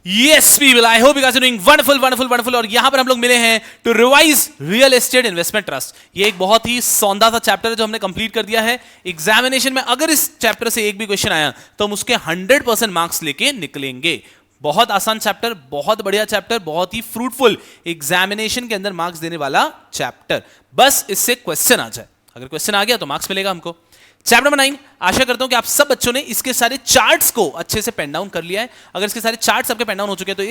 Yes, people. I hope you guys are doing wonderful, wonderful, wonderful. और यहां पर हम लोग मिले हैं to revise real estate investment trust. ये एक बहुत ही सौंदा सा चैप्टर है जो हमने कंप्लीट कर दिया है. एग्जामिनेशन में अगर इस चैप्टर से एक भी क्वेश्चन आया तो हम उसके 100% मार्क्स लेके निकलेंगे. बहुत आसान चैप्टर, बहुत बढ़िया चैप्टर, बहुत ही फ्रूटफुल, एग्जामिनेशन के अंदर मार्क्स देने वाला चैप्टर. बस इससे क्वेश्चन आ जाए. अगर क्वेश्चन आ गया तो मार्क्स मिलेगा हमको. Chapter number 9. आशा करता हूं कि आप सब बच्चों ने इसके सारे चार्ट्स को अच्छे से पेन डाउन कर लिया है. अगर इसके सारे चार्ट्स आपके पेन डाउन हो चुके हैं तो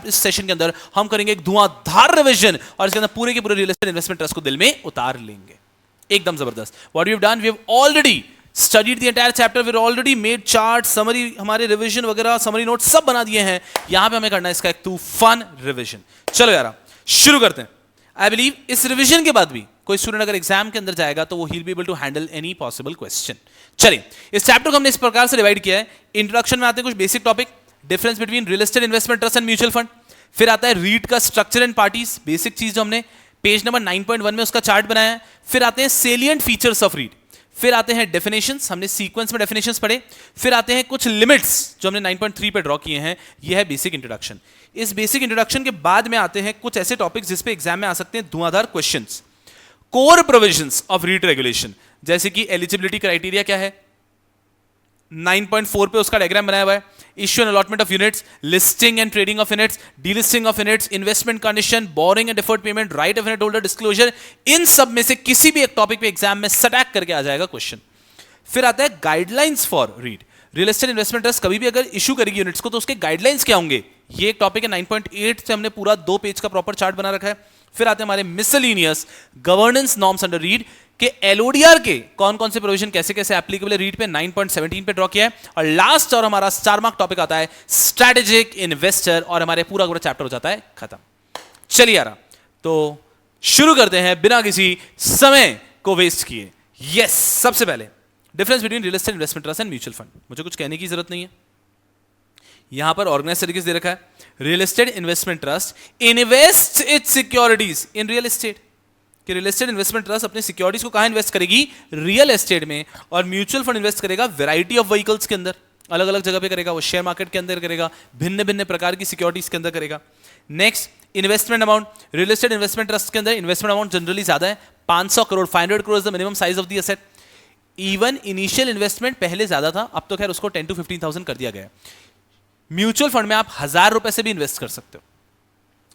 इस सेशन के अंदर हम करेंगे एक धुआंधार रिवीजन और इसके अंदर पूरे के पूरे रियल एस्टेट इन्वेस्टमेंट ट्रस्ट को दिल में उतार लेंगे. एकदम जबरदस्त. What we have done, we have already studied the entire chapter, we already made chart, summary, हमारे रिवीजन वगैरह, समरी नोट सब बना दिए हैं. यहां पे हमें करना है इसका एक तूफान रिवीजन. चलो यार शुरू करते हैं. आई बिलीव इस रिवीजन के बाद भी कोई स्टूडेंट अगर एग्जाम के अंदर जाएगा तो वो ही be able to handle any possible question. चलिए, इस चैप्टर को हमने इस प्रकार से डिवाइड किया है. इंट्रोडक्शन में आते हैं कुछ basic topic, difference between real estate investment trust and mutual fund. फिर आता है रीट का स्ट्रक्चर एंड पार्टीज, बेसिक चीज जो हमने पेज नंबर 9.1 में उसका चार्ट बनाया है. फिर आते हैं सेलिएंट फीचर्स ऑफ रीट. फिर आते हैं डेफिनेशंस, हमने सीक्वेंस में डेफिनेशंस पढ़े. फिर आते हैं कुछ लिमिट्स जो हमने 9.3 पे ड्रॉ किए हैं. यह है बेसिक इंट्रोडक्शन. इस बेसिक इंट्रोडक्शन के बाद में आते हैं कुछ ऐसे टॉपिक्स जिस पे एग्जाम में आ सकते हैं धुआंधार questions. Core provisions of REIT regulation, जैसे कि एलिजिबिलिटी क्राइटेरिया क्या है, 9.4 पे उसका डायग्राम बनाया हुआ है. Issue and allotment of units, listing and trading of units, delisting of units, investment condition, borrowing and deferred payment, right of unit holder disclosure. इन सब में से किसी भी एक टॉपिक पे एग्जाम में सटैक करके आ जाएगा क्वेश्चन. फिर आता है guidelines for REIT. Real estate investment trust कभी भी अगर इशू करेगी यूनिट्स को तो उसके गाइडलाइंस क्या होंगे, ये एक टॉपिक है. 9.8 से हमने पूरा 2 पेज का प्रॉपर चार्ट बना रखा है. फिर आते हैं हमारे miscellaneous governance norms under REIT के एलओडीआर के कौन कौन से प्रोविजन कैसे कैसे एप्लीकेबल है रीट पे, 9.17 पे ड्रॉ किया है. और लास्ट और हमारा स्टार मार्क टॉपिक आता है स्ट्रेटेजिक इन्वेस्टर और हमारे पूरा पूरा चैप्टर हो जाता है खत्म. चलिए यार तो शुरू करते हैं बिना किसी समय को वेस्ट किए. यस, सबसे पहले difference between real estate investment trust and mutual fund. मुझे कुछ कहने की जरूरत नहीं है. यहां पर ऑर्गेनाइज तरीके से दे रखा है, real estate investment trust invest it's securities in real estate. कि रियल एस्टेट इन्वेस्टमेंट ट्रस्ट अपने सिक्योरिटीज को कहां इन्वेस्ट करेगी, रियल एस्टेट में. और म्यूचुअल फंड इन्वेस्ट करेगा वैरायटी ऑफ व्हीकल्स के अंदर, अलग अलग जगह पे करेगा. वो शेयर मार्केट के अंदर करेगा, भिन्न भिन्न प्रकार की सिक्योरिटीज के अंदर करेगा. Next, investment amount. Real estate investment trust के अंदर इन्वेस्टमेंट अमाउंट जनरली ज्यादा है, 500 crore, 500 crore is the minimum size of the asset. Even initial investment पहले ज्यादा था, अब तो खैर उसको 10 to 15,000 कर दिया गया है. म्यूचुअल फंड में आप 1000 रुपए से भी इन्वेस्ट कर सकते हो,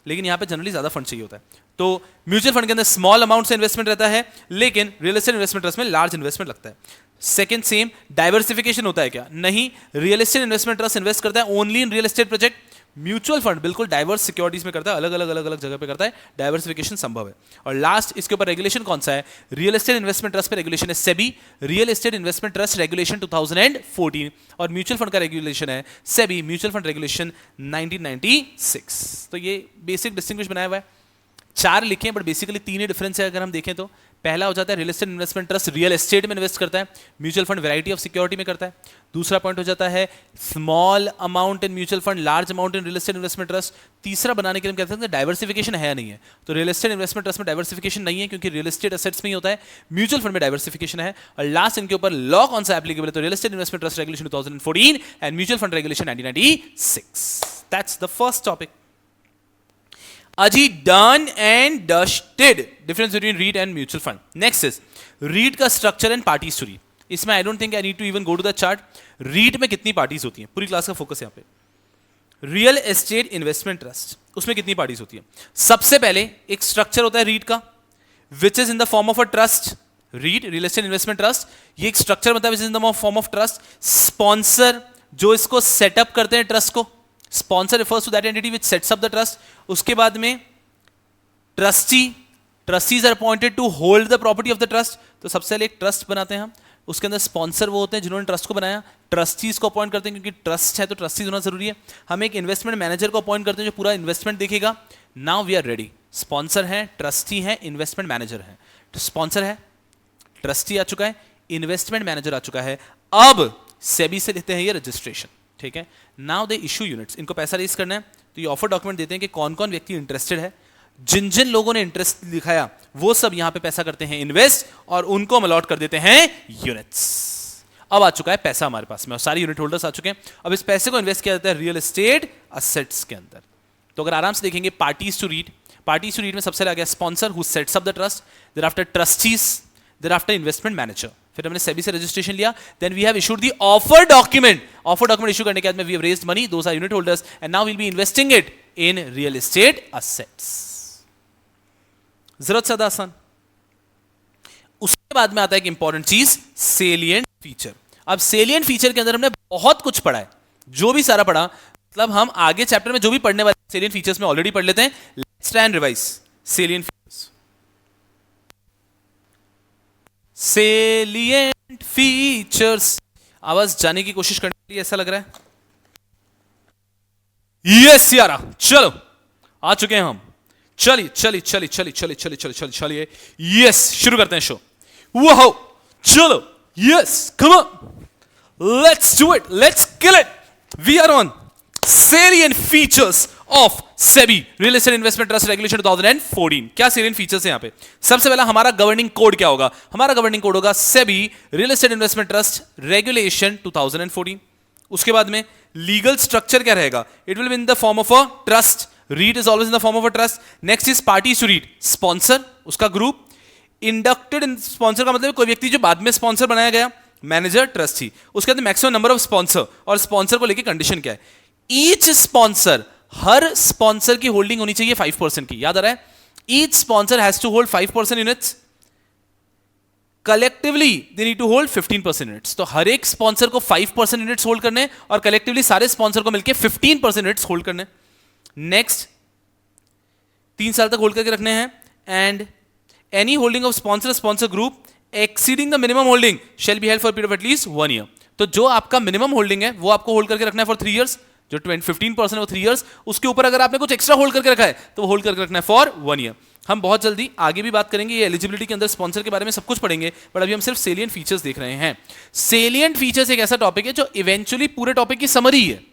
लेकिन यहां पे जनरली ज्यादा फंड चाहिए होता है. तो म्यूचुअल फंड के अंदर स्मॉल अमाउंट से इन्वेस्टमेंट रहता है, लेकिन रियल एस्टेट इन्वेस्टमेंट ट्रस्ट में लार्ज इन्वेस्टमेंट लगता है. सेकंड, सेम डाइवर्सिफिकेशन होता है क्या, नहीं. Real estate investment trust invest करता है only in real estate project. Mutual fund बिल्कुल डाइवर्स सिक्योरिटीज में करता है, अलग अलग जगह पे करता है. डाइवर्सिफिकेशन संभव है. और लास्ट, इसके ऊपर रेगुलेशन कौन सा है, रियल एस्टेट इन्वेस्टमेंट ट्रस्ट पे रेगुलेशन है SEBI, real estate investment trust regulation 2014. और म्यूचुअल फंड का रेगुलेशन है सेबी म्यूचुअल फंड रेगुलेशन 1996. तो ये बेसिक डिस्टिंग्विश बनाया हुआ है. 4 लिखे बट बेसिकली 3 ही डिफरेंस है अगर हम देखें तो. पहला हो जाता है real estate investment trust real estate में इन्वेस्ट करता है, mutual fund variety of security में करता है. दूसरा पॉइंट हो जाता है small amount in mutual fund, large amount in real estate investment trust. तीसरा बनाने के लिए हम कहते हैं डाइवर्सिफिकेशन है नहीं है. तो रियल एस्टेट इन्वेस्टमेंट ट्रस्ट में डाइवर्सिफिकेशन नहीं है क्योंकि रियल एस्टेट एसेट्स में ही होता है. म्यूचुअल फंड में डाइवर्सिफिकेशन है. और लास्ट, इनके ऊपर लॉ कौन सा एप्लीकेबल है, तो real estate investment trust regulation 2014 and mutual fund regulation 1996. That's the first topic. Aji, done and dusted. Difference between REIT and mutual fund. Next is REIT का structure and parties to REIT. इसमें I don't think I need to even go to the chart. REIT में कितनी parties होती हैं, पूरी class का focus यहाँ पे. रियल एस्टेट इन्वेस्टमेंट ट्रस्ट, उसमें कितनी पार्टीज होती है. सबसे पहले एक स्ट्रक्चर होता है REIT का, which is in the form of a trust. REIT, real estate investment trust, ये एक स्ट्रक्चर बनता है which is in the form of trust. Sponsor जो इसको सेटअप करते हैं ट्रस्ट को, sponsor refers to that entity which sets up the trust. उसके बाद में trustees are appointed to hold the property of the trust. तो सबसे पहले एक ट्रस्ट बनाते हैं हम, उसके अंदर स्पॉन्सर वो होते हैं जिन्होंने ट्रस्ट को बनाया. ट्रस्टीज को अपॉइंट करते हैं क्योंकि ट्रस्ट है तो ट्रस्टीज होना जरूरी है. हम एक इन्वेस्टमेंट मैनेजर को अपॉइंट करते हैं जो पूरा इन्वेस्टमेंट देखेगा. Now we are ready. Sponsor है, ट्रस्टी है, इन्वेस्टमेंट मैनेजर है. स्पॉन्सर है, ट्रस्टी आ चुका है, इन्वेस्टमेंट मैनेजर आ चुका है. अब सेबी से लेते हैं ये रजिस्ट्रेशन, ठीक है. नाउ दे इशू यूनिट्स, इनको पैसा रेज करना है तो ये ऑफर डॉक्यूमेंट देते हैं कि कौन कौन व्यक्ति इंटरेस्टेड है. जिन जिन लोगों ने इंटरेस्ट दिखाया वो सब यहां पे पैसा करते हैं इन्वेस्ट और उनको हम अलॉट कर देते हैं यूनिट्स. अब आ चुका है पैसा हमारे पास में और सारे यूनिट होल्डर्स आ चुके हैं। अब इस पैसे को इन्वेस्ट किया जाता है रियल एस्टेट असेट्स के अंदर। तो अगर आराम से देखेंगे पार्टीज टू रीड में सबसे पहले आ गया sponsor who sets up the trust, thereafter trustees, thereafter investment manager. फिर हमने सेबी से रजिस्ट्रेशन लिया, then we have issued the offer document. Offer document issue करने के बाद में we have raised money, those are unit holders and now will be investing it in real estate assets. जरूरत ज्यादा आसान। उसके बाद में आता है एक इंपॉर्टेंट चीज सेलिएंट फीचर। अब सेलिएंट फीचर के अंदर हमने बहुत कुछ पढ़ा है, जो भी सारा पढ़ा मतलब हम आगे चैप्टर में जो भी पढ़ने वाले सेलिएंट फीचर्स में ऑलरेडी पढ़ लेते हैं। Let's try and revise salient features. Salient features, आवाज जाने की कोशिश करने के लिए ऐसा लग रहा है। यस यारा, चलो आ चुके हैं हम। चलिए चलिए चलिए चलिए चलिए चलिए चलिए चलिए चलिए, यस शुरू करते हैं शो। वाओ, चलो yes, come on, let's do it, let's kill it. We are on salient features of SEBI Real Estate Investment Trust Regulation 2014। क्या salient features है यहां पे? सबसे पहला हमारा गवर्निंग कोड क्या होगा? हमारा गवर्निंग कोड होगा SEBI Real Estate Investment Trust Regulation 2014। उसके बाद में लीगल स्ट्रक्चर क्या रहेगा? It will be in the form of a trust. REIT is always in the form of a trust. Next is parties to REIT, sponsor उसका group, inducted in sponsor का मतलब कोई व्यक्ति जो बाद में स्पॉन्सर बनाया गया, मैनेजर, ट्रस्टी। उसके बाद मैक्सिमम नंबर ऑफ स्पॉन्सर, और स्पॉन्सर को लेकर कंडीशन क्या है? ईच स्पॉन्सर, हर स्पॉन्सर की होल्डिंग होनी चाहिए 5% की। याद आ रहा है? Each sponsor has to hold 5% units, collectively they need to hold 15% units. तो हर एक स्पॉन्सर को 5% यूनिट्स होल्ड करने और कलेक्टिवली सारे स्पॉन्सर को मिलकर 15% यूनिट्स होल्ड करने। नेक्स्ट 3 साल तक होल्ड करके रखने हैं। And any holding of sponsor group exceeding the minimum holding shall be held for period of at least 1 year. तो जो आपका मिनिमम होल्डिंग है वो आपको होल्ड करके रखना है फॉर 3 इयर्स। जो 15% वो 3 इयर्स, उसके ऊपर अगर आपने कुछ एक्स्ट्रा होल्ड करके रखा है तो वो होल्ड करके रखना है फॉर 1 ईयर। हम बहुत जल्दी आगे भी बात करेंगे, ये एलिजिबिलिटी के अंदर स्पॉन्सर के बारे में सब कुछ पढ़ेंगे, बट अभी हम सिर्फ सेलिएंट फीचर्स देख रहे हैं। सेलिएंट फीचर्स एक ऐसा टॉपिक है जो इवेंचुअली पूरे टॉपिक की समरी है।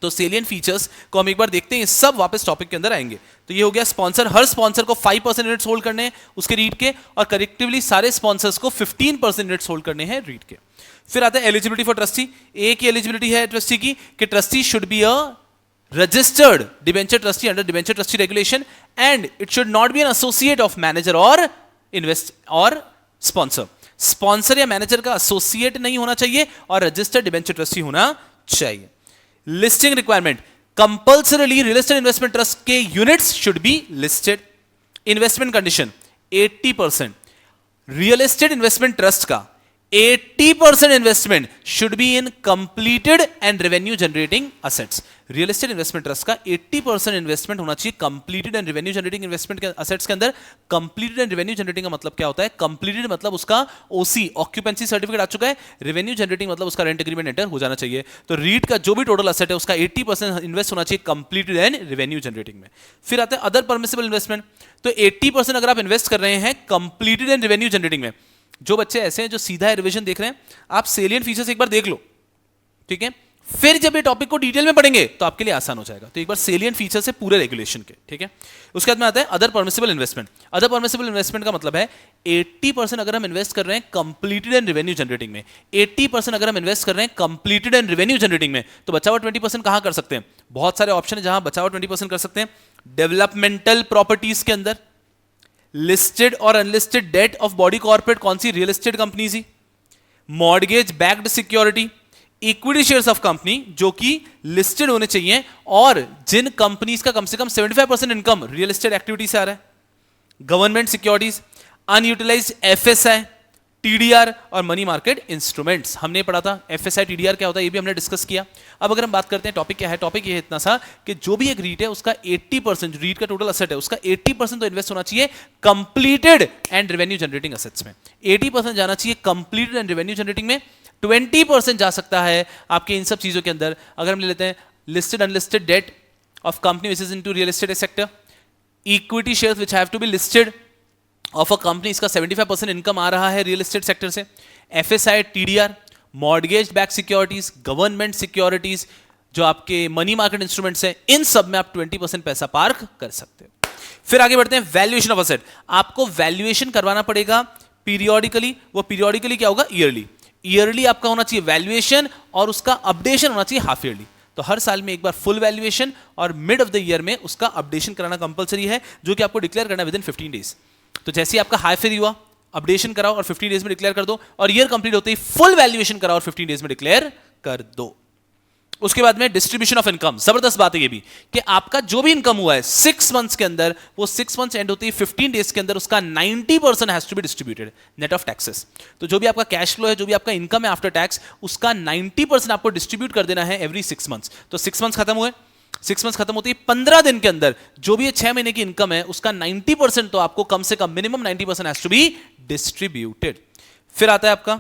तो सेलिएंट फीचर्स को हम एक बार देखते हैं, सब वापस टॉपिक के अंदर आएंगे। तो ये हो गया स्पॉन्सर, हर स्पॉन्सर को 5% यूनिट्स होल्ड करने हैं उसके रीट के, और कलेक्टिवली सारे स्पॉन्सर्स को 15% यूनिट्स होल्ड करने हैं रीट के। फिर आता है एलिजिबिलिटी फॉर ट्रस्टी। एक ही एलिजिबिलिटी है ट्रस्टी की कि trustee should be a registered debenture trustee under debenture trustee regulation and it should not be an associate of manager or invest or sponsor। Sponsor या मैनेजर का associate नहीं होना चाहिए और रजिस्टर्ड डिबेंचर ट्रस्टी होना चाहिए। Listing requirement, compulsorily real estate investment trust के units should be listed. Investment condition 80%, real estate investment trust का 80% investment should be in completed and revenue generating assets. Real estate investment trust का 80% investment होना चाहिए completed and revenue generating investment के assets के अंदर। Completed and revenue generating का मतलब क्या होता है? कंप्लीटेड मतलब उसका ओसी ऑक्यूपेंसी सर्टिफिकेट आ चुका है, रेवेन्यू जनरेटिंग मतलब उसका रेंट एग्रीमेंट एंटर हो जाना चाहिए। तो रीट का जो भी टोटल असेट है उसका 80% इन्वेस्ट होना चाहिए कंप्लीटेड एंड रेवेन्यू जनरेटिंग में। फिर आता है अदर परमिसिबल इन्वेस्टमेंट। तो 80% अगर आप इन्वेस्ट कर रहे हैं कंप्लीटेड एंड रेवेन्यू जनरेटिंग में, जो बच्चे ऐसे हैं जो सीधा रिवीजन देख रहे हैं, आप सेलिएंट फीचर्स एक बार देख लो, ठीक है? फिर जब ये टॉपिक को डिटेल में पढ़ेंगे तो आपके लिए आसान हो जाएगा। तो एक बार सेलिएंट फीचर्स है पूरे रेगुलेशन के, ठीक है? उसके बाद में आता है other permissible investment. Other permissible investment का मतलब है 80% अगर हम इन्वेस्ट कर रहे हैं कंप्लीटेड एंड रेवेन्यू जनरेटिंग में, 80% अगर हम इन्वेस्ट कर रहे हैं कंप्लीटेड एंड रेवेन्यू जनरेटिंग में, तो बचा हुआ 20% कहां कर सकते हैं? बहुत सारे ऑप्शन है जहां बचा हुआ 20% कर सकते हैं। डेवलपमेंटल प्रॉपर्टीज के अंदर, लिस्टेड और unlisted debt of body corporate, कौन सी? रियल एस्टेट कंपनीज ही। Mortgage backed security, equity shares of company जो कि लिस्टेड होने चाहिए और जिन कंपनीज का कम से कम 75% इनकम रियल एस्टेट एक्टिविटी से आ रहा है। Government securities, unutilised FSI, TDR और मनी मार्केट इंस्ट्रूमेंट्स। हमने पढ़ा था एफएसआई टीडीआर क्या होता है, ये भी हमने डिस्कस किया। अब अगर हम बात करते हैं टॉपिक क्या है, टॉपिक ये है इतना सा कि जो भी एक रीट है उसका 80%, रीट का टोटल असेट है उसका 80% तो इन्वेस्ट होना चाहिए completed and revenue generating assets में। 80% जाना चाहिए कंप्लीटेड एंड रेवेन्यू जनरेटिंग में, 20% जा सकता है आपके इन सब चीजों के अंदर। अगर हम ले लेते हैं listed unlisted debt of company which is into real estate sector, equity shares which have to be listed of a company, इसका 75% इनकम आ रहा है रियल एस्टेट सेक्टर से। FSI, TDR, mortgage back securities, government securities, जो आपके money market instruments हैं, इन सब में आप 20% पैसा पार्क कर सकते हैं। फिर आगे बढ़ते हैं वैल्यूएशन ऑफ असेट। आपको वैल्यूएशन करवाना पड़ेगा पीरियोडिकली। वो पीरियोडिकली क्या होगा? ईयरली। ईयरली आपका होना चाहिए वैल्यूएशन और उसका अपडेशन होना चाहिए हाफ ईयरली। तो हर साल में एक बार फुल वैल्यूएशन और मिड ऑफ द ईयर में उसका अपडेशन कराना कंपलसरी है, जो कि आपको डिक्लेयर करना विद इन 15 डेज। तो जैसे ही आपका हाफ ईयर हुआ अपडेशन कराओ और 15 डेज में डिक्लेयर कर दो, और ईयर कंप्लीट होते ही फुल वैल्यूएशन कराओ और 15 डेज में डिक्लेयर कर दो। उसके बाद में डिस्ट्रीब्यूशन ऑफ इनकम, जबरदस्त बात है ये भी कि आपका जो भी इनकम हुआ है 6 मंथ्स के अंदर, वो 6 मंथ्स एंड होती है 15 डेज के अंदर, उसका 90% has to be distributed net of taxes. तो जो भी आपका कैश फ्लो है, जो भी आपका इनकम है आफ्टर टैक्स, उसका 90% आपको डिस्ट्रीब्यूट कर देना है एवरी 6 मंथ्स। तो 6 मंथ्स खत्म हुए, 6 मंथ्स खत्म होती है 15 दिन के अंदर जो भी 6 महीने की इनकम है उसका 90% तो आपको कम से कम minimum 90% has to be distributed. फिर आता है आपका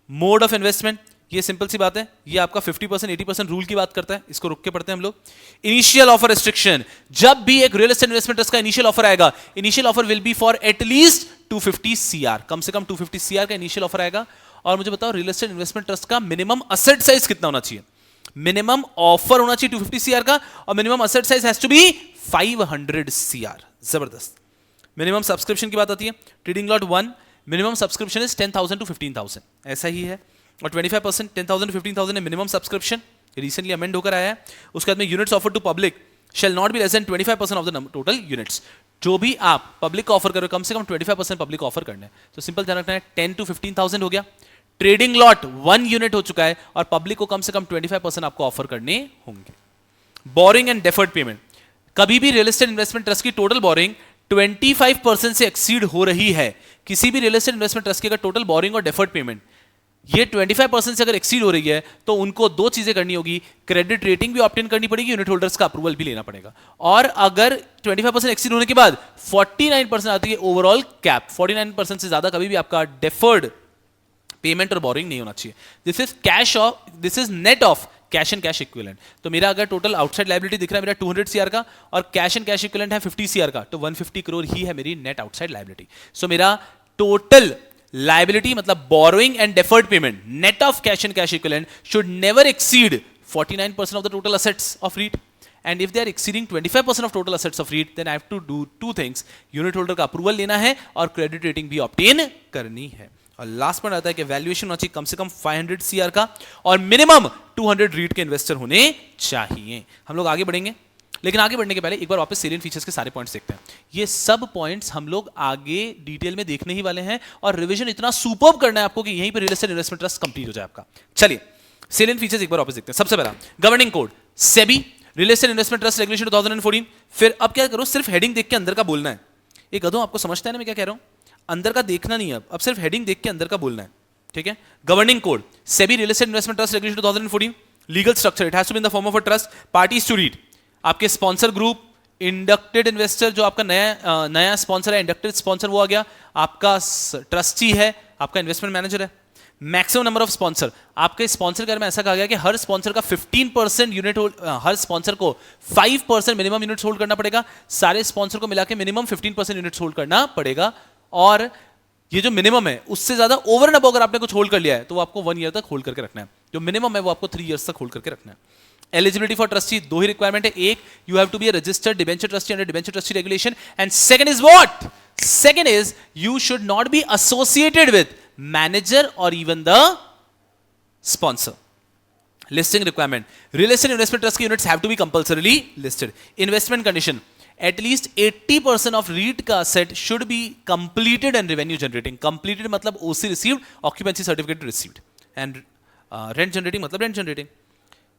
मोड ऑफ इन्वेस्टमेंट। ये सिंपल सी बात है, ये आपका 50% 80% रूल की बात करता है, इसको रुक के पढ़ते हैं हम लोग। इनिशियल ऑफर रिस्ट्रिक्शन, जब भी एक रियल एस्टेट इन्वेस्टमेंट ट्रस्ट का इनिशियल ऑफर आएगा, initial offer will be for at least 250 CR, कम से कम 250 सीआर का इनिशियल ऑफर आएगा। और मुझे बताओ रियल एस्टेट इन्वेस्टमेंट ट्रस्ट का मिनिमम असेट साइज कितना होना चाहिए? मिनिमम ऑफर होना चाहिए 250 सीआर का, और minimum asset size has to be 500 CR. जबरदस्त। मिनिमम सब्सक्रिप्शन की बात आती है, trading lot 1 minimum subscription is 10,000 to 15,000, ऐसा ही है। और 25% 10,000 to 15,000 है मिनिमम सब्सक्रिप्शन, रिसेंटली अमेंड होकर आया है। उसके बाद में units offer to public shall not be less than 25% of the total units. जो भी आप पब्लिक को ऑफर करो कम से कम 25% पब्लिक ऑफर करना है। तो सिंपल ध्यान रखना है, 10 to 15,000 हो गया। ट्रेडिंग लॉट 1 यूनिट हो चुका है और पब्लिक को कम से कम 25% आपको ऑफर करने होंगे। बोरिंग एंड डेफर्ड पेमेंट, कभी भी रियल एस्टेट इन्वेस्टमेंट ट्रस्ट की टोटल बोरिंग 25% से एक्सीड हो रही है, किसी भी रियल एस्टेट इन्वेस्टमेंट ट्रस्ट की अगर टोटल बोरिंग और डेफर्ड पेमेंट ये 25% से अगर एक्सीड हो रही है, तो उनको दो चीजें करनी होगी, क्रेडिट रेटिंग भी ऑब्टेन करनी पड़ेगी, यूनिट होल्डर्स का अप्रूवल भी लेना पड़ेगा। और अगर 25% एक्सीड होने के बाद 49% आती है ओवरऑल कैप, 49% से ज्यादा कभी भी आपका डेफर्ड पेमेंट और बोरिंग नहीं होना चाहिए। This is net of cash and cash equivalent. तो मेरा अगर टोटल आउटसाइड लायबिलिटी दिख रहा है मेरा 200 सीआर का, और कैश एंड कैश इक्विवेलेंट है 50 सीआर का, तो 150 करोड़ ही है मेरी नेट आउटसाइड लायबिलिटी। सो मेरा टोटल liability मतलब borrowing and deferred payment net of cash and cash equivalent should never exceed 49% of the total assets of REIT, and if they are exceeding 25% of total assets of REIT, then I have to do two things, unit holder का approval लेना है और credit rating भी obtain करनी है। और last point आता है कि वैल्यूएशन होना चाहिए कम से कम 500 सीआर का और मिनिमम 200 REIT के इन्वेस्टर होने चाहिए। हम लोग आगे बढ़ेंगे, लेकिन आगे बढ़ने के पहले एक बार वापस सेलियंट फीचर्स के सारे पॉइंट्स देखते हैं। ये सब पॉइंट्स हम लोग आगे डिटेल में देखने ही वाले हैं, और रिवीजन इतना सुपर्ब करना है आपको कि यहीं पे real estate investment trust complete हो जाए आपका। चलिए सेलियंट फीचर्स एक बार वापस देखते हैं। सबसे पहला governing code SEBI real estate investment trust regulation 2014। फिर अब क्या करो, सिर्फ हेडिंग देख के अंदर का बोलना है। एक गधों आपको समझता है ना मैं क्या कह रहा हूं, अंदर का देखना नहीं है, अब सिर्फ हेडिंग देख के अंदर का बोलना है, ठीक है। Governing code SEBI real estate investment trust regulation 2014। लीगल स्ट्रक्चर it has to be in the form of a trust. Parties to REIT आपके स्पॉन्सर ग्रुप, इंडक्टेड इन्वेस्टर जो आपका नया स्पॉन्सर है, इंडक्टेड स्पॉन्सर वो आ गया, आपका ट्रस्टी है, आपका इन्वेस्टमेंट मैनेजर है। मैक्सिमम नंबर ऑफ स्पॉन्सर, आपके स्पॉन्सर के बारे में ऐसा कहा गया कि हर स्पॉन्सर का 15% यूनिट होल्ड, हर स्पॉन्सर को 5% मिनिमम यूनिट्स होल्ड करना पड़ेगा। सारे स्पॉन्सर को मिला के मिनिमम 15% यूनिट्स होल्ड करना पड़ेगा, और ये जो मिनिमम है उससे ज्यादा ओवर एंड अबव अगर आपने कुछ होल्ड कर लिया है तो वो आपको 1 ईयर तक होल्ड करके रखना है। जो मिनिमम है वो आपको 3 ईयर्स तक होल्ड करके रखना है। एलिजिबिलिटी फॉर ट्रस्टी, दो ही रिक्वायरमेंट है, एक you have to be a registered debenture trustee under debenture trustee regulation, and second is what, second is you should not be associated with manager और even the sponsor. Listing requirement, real estate investment trust के units have to be compulsorily listed. Investment condition, at least 80% of REIT का asset should be completed and revenue generating. Completed मतलब OC received, occupancy certificate received, and rent generating मतलब rent generating.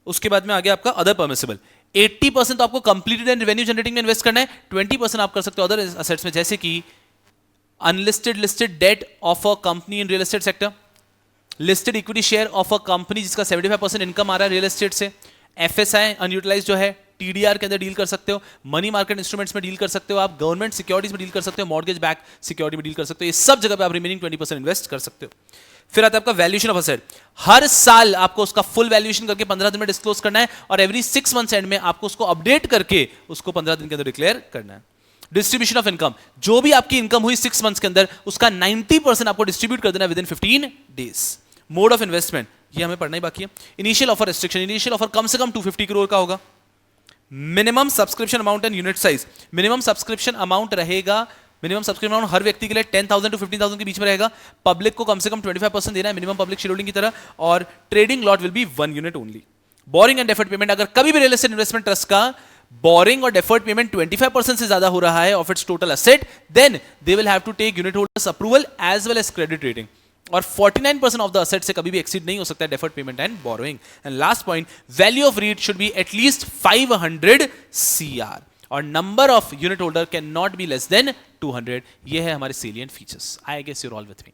उसके बाद में आ गया आपका other permissible. 80% तो आपको कंप्लीटेड एंड रेवेन्यू जनरेटिंग में इन्वेस्ट करना है, 20% आप कर सकते हो अदर असेट्स में, जैसे कि unlisted listed debt of a company in real estate sector, listed equity share of a company जिसका 75% इनकम आ रहा है रियल एस्टेट से, एफएसआई अनयूटिलाइज जो है, टीडीआर के अंदर डील कर सकते हो, मनी मार्केट इंस्ट्रूमेंट्स में डील कर सकते हो, आप गवर्नमेंट सिक्योरिटीज में डील कर सकते हो, मॉर्गेज बैक सिक्योरिटी में डील कर सकते हो, ये सब जगह पे आप रिमेनिंग 20% इन्वेस्ट कर सकते हो। फिर आता है आपका वैल्यूएशन ऑफ असेट, हर साल आपको उसका फुल वैल्यूएशन करके 15 दिन में डिस्क्लोज करना है, और एवरी 6 मंथ्स एंड में आपको उसको अपडेट करके उसको 15 दिन के अंदर डिक्लेयर करना है। डिस्ट्रीब्यूशन ऑफ इनकम, जो भी आपकी इनकम हुई 6 मंथ्स के अंदर उसका 90% आपको डिस्ट्रीब्यूट कर देना within 15 days. Mode of investment ये हमें पढ़ना ही बाकी है। Initial offer restriction, initial offer कम से कम 250 करोड़ का होगा। Minimum subscription amount and unit size, minimum subscription amount रहेगा मिनिमम सब्सक्रिप्शन अमाउंट हर व्यक्ति के लिए 10,000 to 15,000 के बीच में रहेगा। पब्लिक को कम से कम 25% देना है मिनिमम पब्लिक शेयर होल्डिंग की तरह, और trading lot will be 1 unit only. Borrowing and deferred payment, अगर कभी भी रियल एस्टेट इन्वेस्टमेंट ट्रस्ट का बोरिंग और डेफर्ड पेमेंट 25% से ज्यादा हो रहा है of its total asset, then they will have to take unit holders approval as well as credit rating, और 49% ऑफ द असेट से कभी भी एक्सीड नहीं हो सकता है deferred payment and borrowing. And last point, value of REIT should be at least 500 CR, और number of unit holder can not be less than 200। ये है हमारे salient features. I guess you're all with me.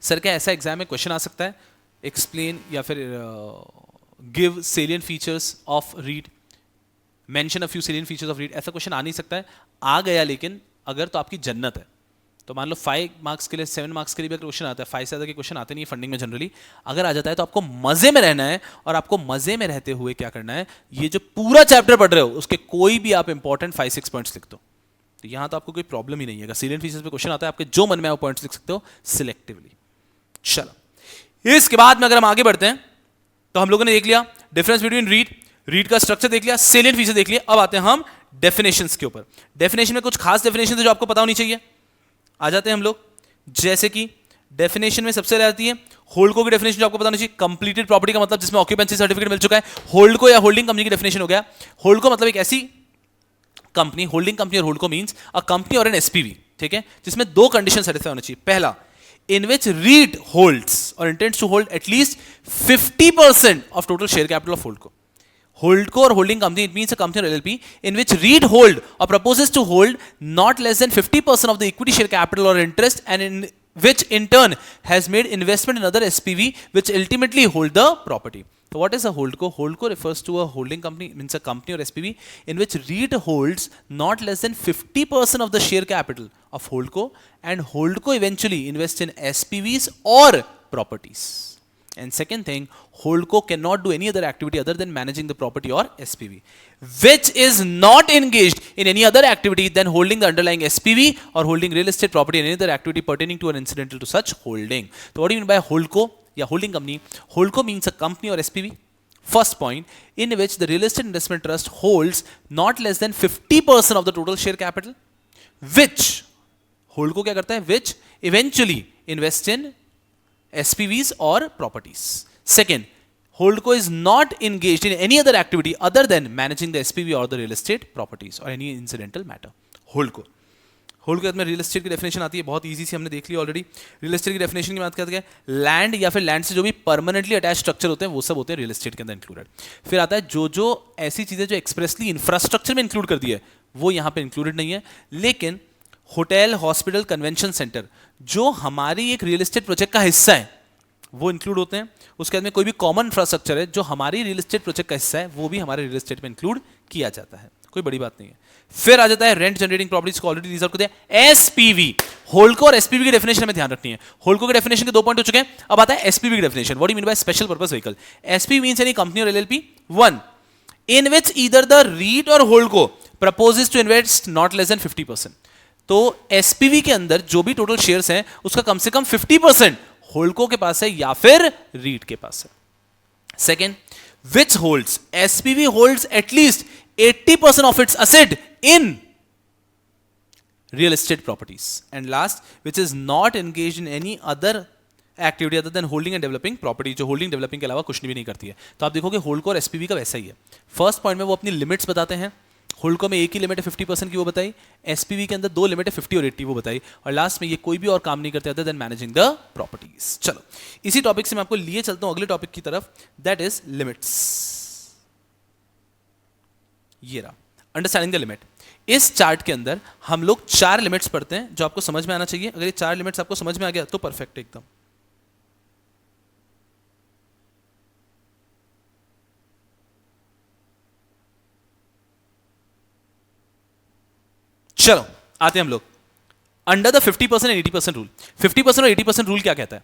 Sir क्या ऐसा exam में question आ सकता है, explain या फिर give salient features of REIT, mention a few salient features of REIT, ऐसा क्वेश्चन आ नहीं सकता है? आ गया लेकिन अगर तो आपकी जन्नत है। तो मान लो 5 मार्क्स के लिए 7 मार्क्स के लिए भी क्वेश्चन आता है, 5 से ज़्यादा के क्वेश्चन आते नहीं है फंडिंग में जनरली। अगर आ जाता है तो आपको मजे में रहना है, और आपको मजे में रहते हुए क्या करना है, ये जो पूरा चैप्टर पढ़ रहे हो उसके कोई भी आप इंपॉर्टेंट 5-6 पॉइंट्स लिख दो। तो यहाँ तो आपको कोई प्रॉब्लम ही नहीं है। अगर सेलिएंट फीचर्स पे क्वेश्चन आता है, आपके जो मन में वो पॉइंट्स लिख सकते हो सिलेक्टिवली। चलो, इसके बाद में अगर हम आगे बढ़ते हैं तो हम लोगों ने देख लिया डिफरेंस बिटवीन रीट का स्ट्रक्चर देख लिया, सेलिएंट फीचर देख लिया। अब आते हैं हम डेफिनेशंस के ऊपर। डेफिनेशन में कुछ खास डेफिनेशन है जो आपको पता होनी चाहिए। आ जाते हैं हम लोग, जैसे कि डेफिनेशन में सबसे रहती है होल्डको की डेफिनेशन जो आपको पता होनी चाहिए। कंप्लीटेड प्रॉपर्टी का मतलब जिसमें ऑक्यूपेंसी सर्टिफिकेट मिल चुका है। होल्डको या होल्डिंग कंपनी की डेफिनेशन हो गया। होल्डको मतलब एक ऐसी कंपनी, होल्डिंग कंपनी और होल्डको मींस अ कंपनी और एन एसपीवी, ठीक है, जिसमें 2 कंडीशन सेटिस्फाई होनी चाहिए। पहला, in which REIT holds or intends to hold at least 50% of total share capital of Holdco. Holdco or holding company, it means a company or LLP in which REIT hold or proposes to hold not less than 50% of the equity share capital or interest, and in which in turn has made investment in other SPV which ultimately hold the property. So what is a holdco? Holdco refers to a holding company, means a company or SPV in which REIT holds not less than 50% of the share capital of Holdco, and Holdco eventually invests in SPVs or properties. And second thing, Holdco cannot do any other activity other than managing the property or SPV, which is not engaged in any other activity than holding the underlying SPV or holding real estate property and any other activity pertaining to and incidental to such holding. So what do you mean by Holdco या holding company? Holdco means a company or SPV, first point, in which the real estate investment trust holds not less than 50% of the total share capital, which Holdco क्या करता है, which eventually invest in SPVs or properties. Second, Holdco is not engaged in any other activity other than managing the SPV or the real estate properties or any incidental matter. Holdco में real estate की definition आती है, बहुत easy सी हमने देख ली already. Real estate की definition की बात करते हैं, लैंड या फिर लैंड से जो भी परमानेंटली अटैच स्ट्रक्चर होते हैं वो सब होते हैं रियल एस्टेट के अंदर इंक्लूडेड। फिर आता है जो ऐसी चीज़ें जो एक्सप्रेसली इंफ्रास्ट्रक्चर में इंक्लूड कर दी है वो यहाँ पे इंक्लूडेड नहीं है, लेकिन होटल, हॉस्पिटल, कन्वेंशन सेंटर जो हमारी एक रियल एस्टेट प्रोजेक्ट का हिस्सा है वो इंक्लूड होते हैं। उसके बाद में कोई भी कॉमन इंफ्रास्ट्रक्चर है जो हमारी रियल एस्टेट प्रोजेक्ट का हिस्सा है वो भी हमारे रियल एस्टेट में इंक्लूड किया जाता है, कोई बड़ी बात नहीं है। फिर आ जाता है रेंट जनरेटिंग प्रॉपर्टीज को ऑलरेडी रिजर्व कर दिया। एसपीवी, होल्डको और एसपीवी की डेफिनेशन में ध्यान रखनी है। होल्डको की डेफिनेशन के 2 पॉइंट हो चुके हैं, अब आता है एसपीवी की definition. What do you mean by special purpose vehicle? SPV means any company और LLP, 1 in which either the REIT or Holdco proposes to invest not less than 50%. तो एसपीवी के अंदर जो भी टोटल शेयर्स हैं उसका कम से कम 50% होल्डको के पास है या फिर रीट के पास है। Second, which holds, SPV holds at least 80% of its asset in real estate properties. And last, which is not engage in any other activity other than holding and developing property, जो होल्डिंग डेवलपिंग के अलावा कुछ भी नहीं करती है। तो आप देखोगे होल्डको और एसपीवी का वैसा ही है। फर्स्ट पॉइंट में वो अपनी लिमिट्स बताते हैं। होल्डको में एक ही लिमिट है 50% की, वो बताई। एसपीवी के अंदर 2 लिमिट है 50 और 80, वो बताई। और लास्ट में ये कोई भी और काम नहीं करते other than managing the properties. चलो, इसी टॉपिक से मैं आपको लिए चलता हूं अगले टॉपिक की तरफ, दैट इज लिमिट्स। ये रहा अंडरस्टैंडिंग द लिमिट। इस चार्ट के अंदर हम लोग 4 लिमिट्स पढ़ते हैं जो आपको समझ में आना चाहिए। अगर ये 4 लिमिट्स आपको समझ में आ गया तो परफेक्ट एकदम। चलो आते हैं हम लोग अंडर द 50% एंड 80% रूल। 50% और 80% रूल क्या कहता है?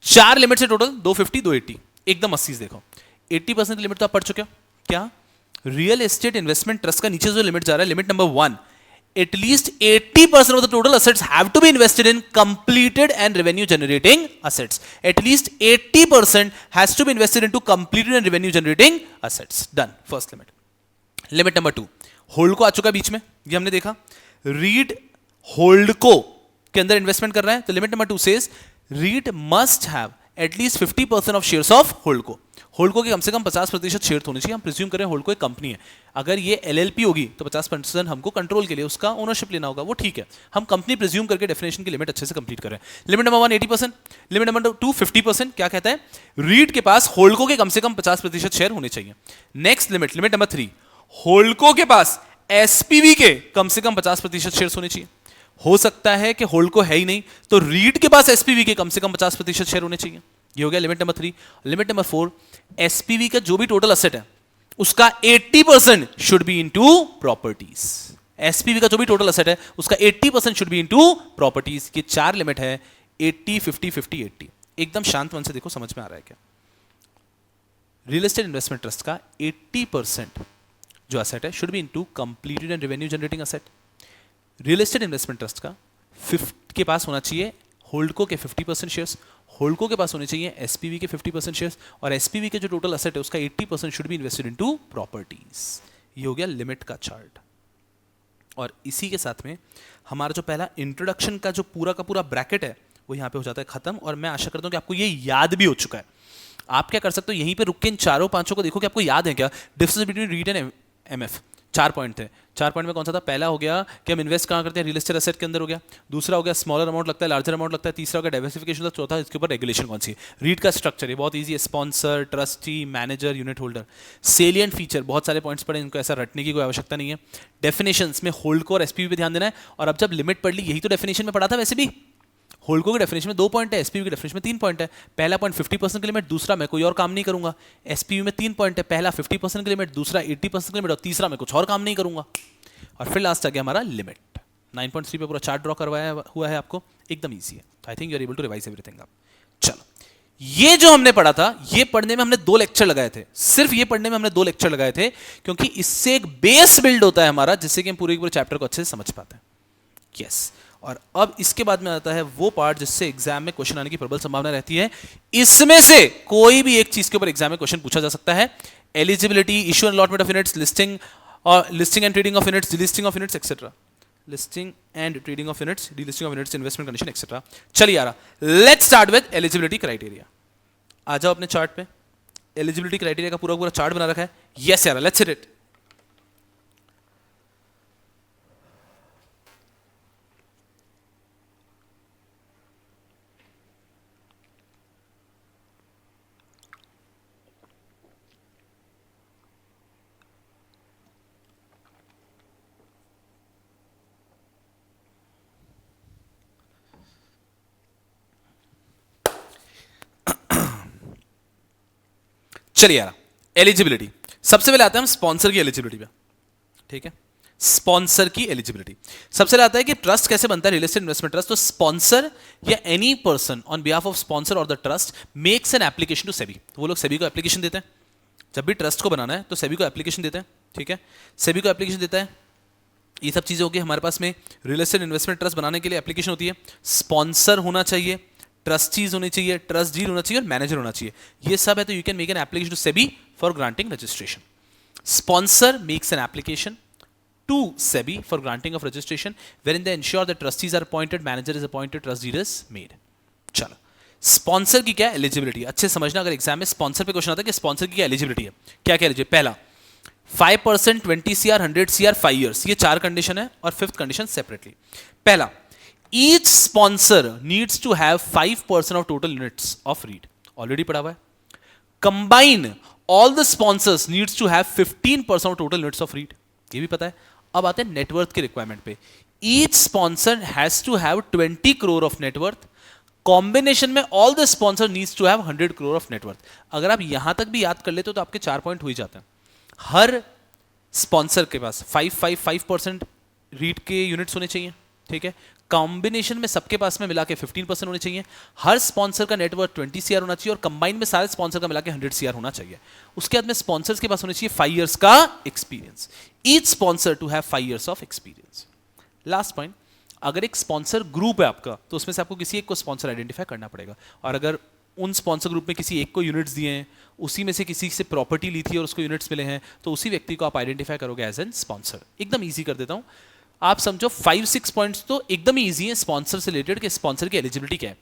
4 लिमिट से टोटल 250 280 एकदम 80। देखो 80% की लिमिट तो आप पढ़ चुके हो। क्या? रियल एस्टेट इन्वेस्टमेंट ट्रस्ट का नीचे जो लिमिट जा रहा है, limit number 1, at least 80% of the total assets have to be invested in completed and revenue generating assets. At least 80% has to be invested into completed and revenue generating assets. Done, first limit. Limit number 2, hold को आ चुका बीच में, ये हमने देखा। Read HoldCo के अंदर investment कर रहा है, तो limit number 2 says REIT must have at least 50% of shares of HoldCo. HoldCo के कम से कम 50% शेयर होने चाहिए। हम प्रिज्यूम करें होल्डको एक कंपनी है, अगर ये एलएलपी होगी तो 50% हमको कंट्रोल के लिए उसका ओनरशिप लेना होगा, वो ठीक है। हम कंपनी प्रिज्यूम करके डेफिनेशन की लिमिट अच्छे से कंप्लीट कर रहे हैं। Limit number 1 80%, limit number 2 50%। क्या कहता है? रीड के पास होल्डको के कम से कम 50% शेयर होने चाहिए। Next limit, limit number 3, HoldCo के पास एसपीवी के कम से कम 50% शेयर होने चाहिए। हो सकता है कि होल्डको है ही नहीं, तो रीड के पास एसपीवी के कम से कम 50% शेयर होने चाहिए। ये हो गया limit number 3। Limit number 4, SPV का जो भी टोटल असेट है उसका 80% should be into properties. SPV का जो भी टोटल असेट है उसका 80% शुड बी इनटू प्रॉपर्टीज। ये 4 लिमिट है, 80 50 50 80। एकदम शांत मन से देखो, समझ में आ रहा है क्या? रियल एस्टेट इन्वेस्टमेंट ट्रस्ट का 80% जो असेट है should be into completed and revenue generating asset. Real estate investment trust का 50 के पास होना चाहिए होल्डको के 50% शेयर्स, होल्डको के पास होने चाहिए एसपीवी के 50% शेयर्स, और एसपीवी के जो टोटल असेट है उसका 80% should be invested into properties. ये हो गया लिमिट का चार्ट। और इसी के साथ में हमारा जो पहला इंट्रोडक्शन का जो पूरा का पूरा ब्रैकेट है वो यहाँ पे हो जाता है खत्म। और मैं आशा करता हूँ कि आपको ये याद भी हो चुका है। आप क्या कर सकते हो, यहीं पे रुक के इन चारों पांचों को देखो कि आपको याद है क्या। Difference between read and MF 4 point थे। 4 पॉइंट में कौन सा था? पहला हो गया कि हम इन्वेस्ट कहाँ करते हैं, रियल एस्टेट एसेट के अंदर हो गया। दूसरा हो गया स्मॉलर अमाउंट लगता है, लार्जर अमाउंट लगता है। तीसरा हो गया डाइवर्सिफिकेशन। चौथा इसके ऊपर रेगुलेशन कौन सी है। रीड का स्ट्रक्चर ये बहुत ईजी है, sponsor, trustee, manager, unit holder. Salient feature बहुत सारे पॉइंट्स पड़े, इनको ऐसा रटने की कोई आवश्यकता नहीं है। डेफिनेशंस में होल्डको और एसपीवी पे ध्यान देना है। और अब जब लिमिट पढ़ ली, यही तो डेफिनेशन में पढ़ा था वैसे भी। होल्डको की डेफिनेशन में 2 पॉइंट है, एसपीवी की डेफिनेशन में 3 पॉइंट है। पहला पॉइंट 50% की लिमिट, दूसरा मैं कोई और काम नहीं करूंगा। एसपीवी में 3 पॉइंट है, पहला 50% की लिमिट, दूसरा 80% की लिमिट, और तीसरा मैं कुछ और काम नहीं करूंगा। और फिर लास्ट आ गया हमारा लिमिट। 9.3 पे पूरा चार्ट ड्रॉ करवाया हुआ है आपको, एकदम ईजी है। I think you are able to revise everything अब। चलो, ये जो हमने पढ़ा था, ये पढ़ने में हमने 2 लेक्चर लगाए थे। सिर्फ ये पढ़ने में हमने 2 लेक्चर लगाए थे, क्योंकि इससे एक बेस बिल्ड होता है हमारा, जिससे कि हम पूरे चैप्टर को अच्छे से समझ पाते हैं। यस। और अब इसके बाद में आता है वो पार्ट जिससे एग्जाम में क्वेश्चन आने की प्रबल संभावना रहती है। इसमें से कोई भी एक चीज के ऊपर एग्जाम में क्वेश्चन पूछा जा सकता है। Eligibility, issue and allotment of units, listing and trading of units, delisting of units etcetera. Listing and trading of units, delisting of units, investment condition etcetera. चलिए यार, let's start with eligibility criteria. आ जाओ अपने chart पे। Eligibility criteria का पूरा chart बना रखा है। यस यार, लेट्स हिट इट। चलिए यार, एलिजिबिलिटी सबसे पहले आता है हम स्पॉन्सर की एलिजिबिलिटी पे। ठीक है, स्पॉन्सर की एलिजिबिलिटी सबसे पहले आता है कि ट्रस्ट कैसे बनता है, रियल एस्टेट इन्वेस्टमेंट ट्रस्ट। तो स्पॉन्सर या any person on behalf of sponsor और the trust makes an application to SEBI. तो वो लोग सेबी को एप्लीकेशन देते हैं। जब भी ट्रस्ट को बनाना है तो सेबी को एप्लीकेशन देते हैं। ठीक है, सेबी को एप्लीकेशन देता है। ये सब चीजें होगी हमारे पास में। रियल एस्टेट इन्वेस्टमेंट ट्रस्ट बनाने के लिए एप्लीकेशन होती है। स्पॉन्सर होना चाहिए, ट्रस्टीज होनी चाहिए, ट्रस्ट डीड होना चाहिए और मैनेजर होना चाहिए। ये सब है तो you can make an application to SEBI for granting registration. Sponsor makes an application to SEBI for granting of registration wherein they ensure that trustees are appointed, manager is appointed, trust deed is made. चलो, sponsor की क्या eligibility, अच्छे समझना। अगर exam में sponsor पे question आता है कि स्पॉन्सर की क्या एलिजिबिलिटी है, क्या क्या एलिजिबिलिटी। पहला 5%, 20 CR, 100 CR, 5 years, ये 4 कंडीशन है। और 5th कंडीशन सेपरेटली। पहला, each sponsor needs to have 5% of total units of REIT, already पढ़ा हुआ है। Combine all the sponsors needs to have 15% of total units of REIT, ये भी पता है। अब आते हैं नेटवर्थ के रिक्वायरमेंट पे। Each sponsor has to have 20 crore of net worth. Combination में all the sponsor needs to have 100 crore of net worth. अगर आप यहां तक भी याद कर लेते हो तो आपके 4 पॉइंट हो ही जाते हैं। हर स्पॉन्सर के पास 5% रीड के यूनिट्स होने चाहिए। ठीक है, कॉम्बिनेशन में सबके पास में मिला के 15% होने चाहिए। हर स्पॉन्सर का नेटवर्थ 20 CR होना चाहिए और कंबाइन में सारे स्पॉन्सर का मिला के 100 CR होना चाहिए। उसके बाद में स्पॉन्सर्स के पास होने चाहिए 5 years का experience. Each sponsor to have 5 years of experience. Last point, अगर एक स्पॉन्सर ग्रुप है आपका तो उसमें से आपको किसी एक को स्पॉन्सर आइडेंटिफाई करना पड़ेगा। और अगर उन स्पॉन्सर ग्रुप में किसी एक को यूनिट्स दिए हैं, उसी में से किसी से प्रॉपर्टी ली थी और उसको यूनिट्स मिले हैं, तो उसी व्यक्ति को आप आइडेंटिफाई करोगे एज एन स्पॉन्सर। एकदम ईजी कर देता हूं। आप समझो 5-6 पॉइंट्स तो एकदम ही इजी है स्पॉन्सर से रिलेटेड कि स्पॉन्सर की एलिजिबिलिटी क्या है।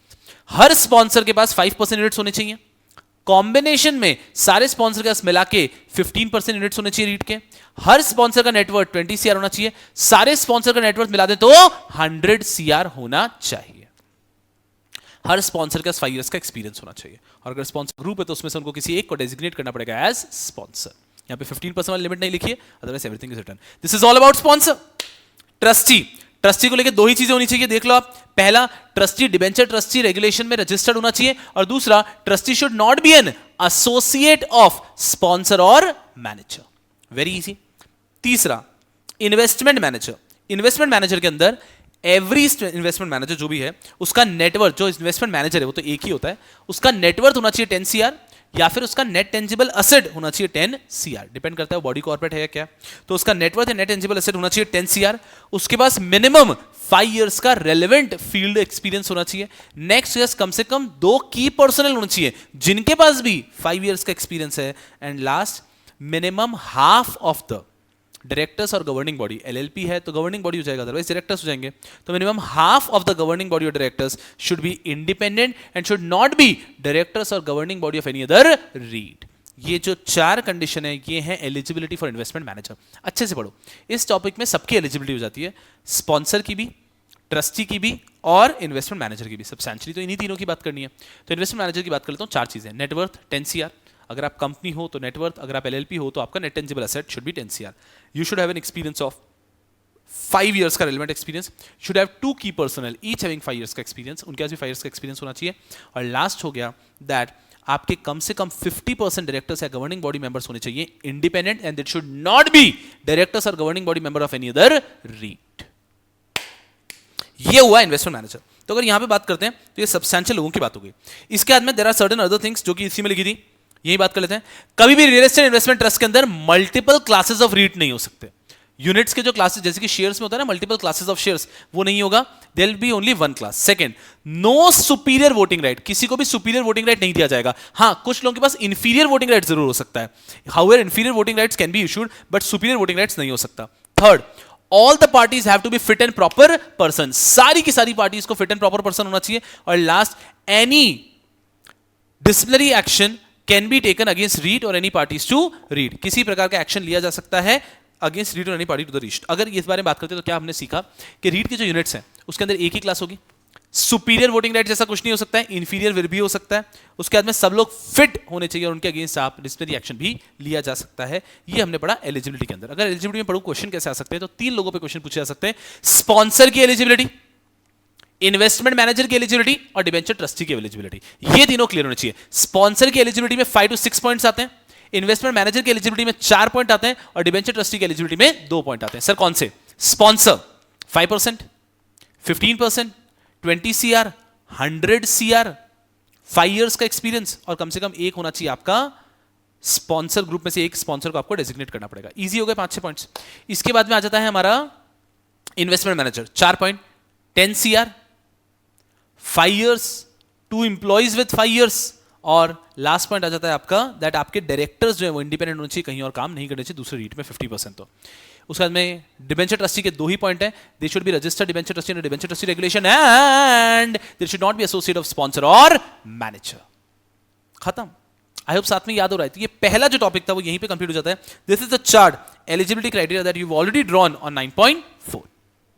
हर स्पॉन्सर के पास 5% यूनिट्स होने चाहिए, कॉम्बिनेशन में सारे स्पॉन्सर के पास मिला के 15% यूनिट्स होने चाहिए रीट के, हर स्पॉन्सर का नेटवर्थ 20 CR होना चाहिए, सारे स्पॉन्सर का नेटवर्थ मिला दे तो 100 CR होना चाहिए, हर स्पॉन्सर का 5 इयर्स का एक्सपीरियंस होना चाहिए, और अगर स्पॉन्सर ग्रुप है तो उसमें से उनको किसी एक को डेजिग्नेट करना पड़ेगा एज स्पॉन्सर। यहां पे 15% वाली लिमिट नहीं लिखी है, otherwise everything is written. This is all about sponsor. Trustee, trustee को लेकर दो ही चीजें होनी चाहिए, देख लो आप। पहला, ट्रस्टी डिबेंचर ट्रस्टी रेगुलेशन में रजिस्टर्ड होना चाहिए, और दूसरा, trustee should not B an associate of sponsor और मैनेजर। Very easy. तीसरा, इन्वेस्टमेंट मैनेजर। इन्वेस्टमेंट मैनेजर के अंदर एवरी इन्वेस्टमेंट मैनेजर जो भी है उसका नेटवर्थ, जो इन्वेस्टमेंट मैनेजर है वो तो एक ही होता है, उसका नेटवर्थ होना चाहिए 10 CR, या फिर उसका नेट टेंजिबल एसेट होना चाहिए 10 CR, डिपेंड करता है वो बॉडी कॉर्पोरेट है या क्या। तो उसका नेटवर्थ या नेट टेंजिबल एसेट होना चाहिए 10 CR। उसके पास मिनिमम 5 इयर्स का रेलेवेंट फील्ड एक्सपीरियंस होना चाहिए। नेक्स्ट ईयर कम से कम 2 की पर्सनल होना चाहिए जिनके पास भी 5 इयर्स का एक्सपीरियंस है। And last, minimum half of the directors और गवर्निंग बॉडी, LLP है तो गवर्निंग बॉडी हो जाएगा, अदरवाइज डायरेक्टर्स हो जाएंगे, तो minimum half of the governing body और directors should be independent and should not be directors और governing body of any other REIT. ये जो 4 कंडीशन है ये है एलिजिबिलिटी फॉर इन्वेस्टमेंट मैनेजर। अच्छे से पढ़ो, इस टॉपिक में सबकी एलिजिबिलिटी हो जाती है, स्पॉन्सर की भी, ट्रस्टी की भी और इन्वेस्टमेंट मैनेजर की भी। सब्सटेंशियली तो इन्हीं तीनों की बात करनी है। तो इन्वेस्टमेंट मैनेजर की बात कर लेता हूँ। 4 चीजें, नेटवर्थ 10 CR, अगर आप कंपनी हो तो नेटवर्थ, अगर आप LLP हो तो आपका net tangible asset should be 10 CR। You should have an experience of 5 years का रेलेवेंट एक्सपीरियंस, शुड हैव 2 की पर्सनल ईच हैविंग 5 इयर्स का एक्सपीरियंस, उनके पास भी 5 इयर्स का एक्सपीरियंस होना चाहिए। और लास्ट हो गया दैट आपके कम से कम 50% डायरेक्टर्स या गवर्निंग बॉडी मेंबर्स होने चाहिए independent, and it should not be directors और governing body member of any other REIT. ये हुआ इन्वेस्टमेंट मैनेजर। तो अगर यहां पे बात करते हैं तो ये सब्सटेंशियल लोगों की बात हो गई। इसके बाद में there are certain other things जो कि इसी में लिखी थी, यही बात कर लेते हैं। कभी भी रियल एस्टेट इन्वेस्टमेंट ट्रस्ट के अंदर मल्टीपल क्लासेस ऑफ रीट नहीं हो सकते। यूनिट्स के जो क्लासेस, जैसे कि शेयर्स में होता है ना मल्टीपल क्लासेस ऑफ शेयर्स, वो नहीं होगा, there will be only one class. Second, no superior voting right, किसी को भी सुपीरियर वोटिंग राइट नहीं दिया जाएगा। हां, कुछ लोगों के पास इंफीरियर वोटिंग राइट जरूर हो सकता है, however inferior voting rights can be issued but superior voting rights नहीं हो सकता। Third, all the parties have to be fit and proper person, सारी की सारी पार्टीज को फिट एंड प्रॉपर पर्सन होना चाहिए। और last, any disciplinary action can be taken against REIT और एनी पार्टीज टू रीट, किसी प्रकार का एक्शन लिया जा सकता है अगेंस्ट रीट और any party to the REIT. अगर इस बारे में बात करते हैं तो क्या हमने सीखा कि रीट की जो यूनिट्स हैं उसके अंदर एक ही क्लास होगी, सुपीरियर वोटिंग राइट जैसा कुछ नहीं हो सकता है, इंफीरियर भी हो सकता है। उसके बाद में सब लोग फिट होने चाहिए और उनके अगेंस्ट आप डिसिप्लिनरी एक्शन भी लिया जा सकता है। ये हमने पढ़ा एलिजिबिलिटी के अंदर। अगर एलिजिबिलिटी में पढ़ो क्वेश्चन कैसे आ सकते हैं तो 3 लोगों पे क्वेश्चन पूछे जा सकते हैं, स्पॉन्सर की एलिजिबिलिटी, इन्वेस्टमेंट मैनेजर की एलिजिबिलिटी और डिबेंचर ट्रस्टी की एलिजिबिलिटी। ये तीनों क्लियर होने चाहिए। स्पॉन्सर की एलिजिबिलिटी में 5 to 6 पॉइंट्स आते हैं, इन्वेस्टमेंट मैनेजर की एलिजिबिलिटी में 4 पॉइंट आते हैं और डिबेंचर ट्रस्टी की एलिजिबिलिटी में 2 पॉइंट आते हैं। सर कौन से? स्पॉन्सर 5%, 15%, 20 CR, 100 CR, 5 इयर्स का एक्सपीरियंस और कम से कम एक होना चाहिए आपका स्पॉन्सर ग्रुप में से एक स्पॉन्सर को आपको डेजिग्नेट करना पड़ेगा। इजी हो गए 5-6 पॉइंट्स। इसके बाद में आ जाता है हमारा investment manager, 4 point, 10 CR, 5 years, 2 employees with 5 years और लास्ट पॉइंट आ जाता है आपका दैट आपके डायरेक्टर्स जो है वो इंडिपेंडेंट होने चाहिए, कहीं और काम नहीं करने चाहिए दूसरे रीट में 50%। तो उसके बाद में डिबेंचर ट्रस्टी के 2 ही पॉइंट है, they should be registered debenture trustee under debenture trustee regulation and they should not B associate of sponsor और मैनेजर। खत्म। आई होप साथ में याद हो रहा है। तो ये पहला जो टॉपिक था वो यहीं पे कंप्लीट हो जाता है। This is the chart eligibility criteria that you already drawn on 9.4।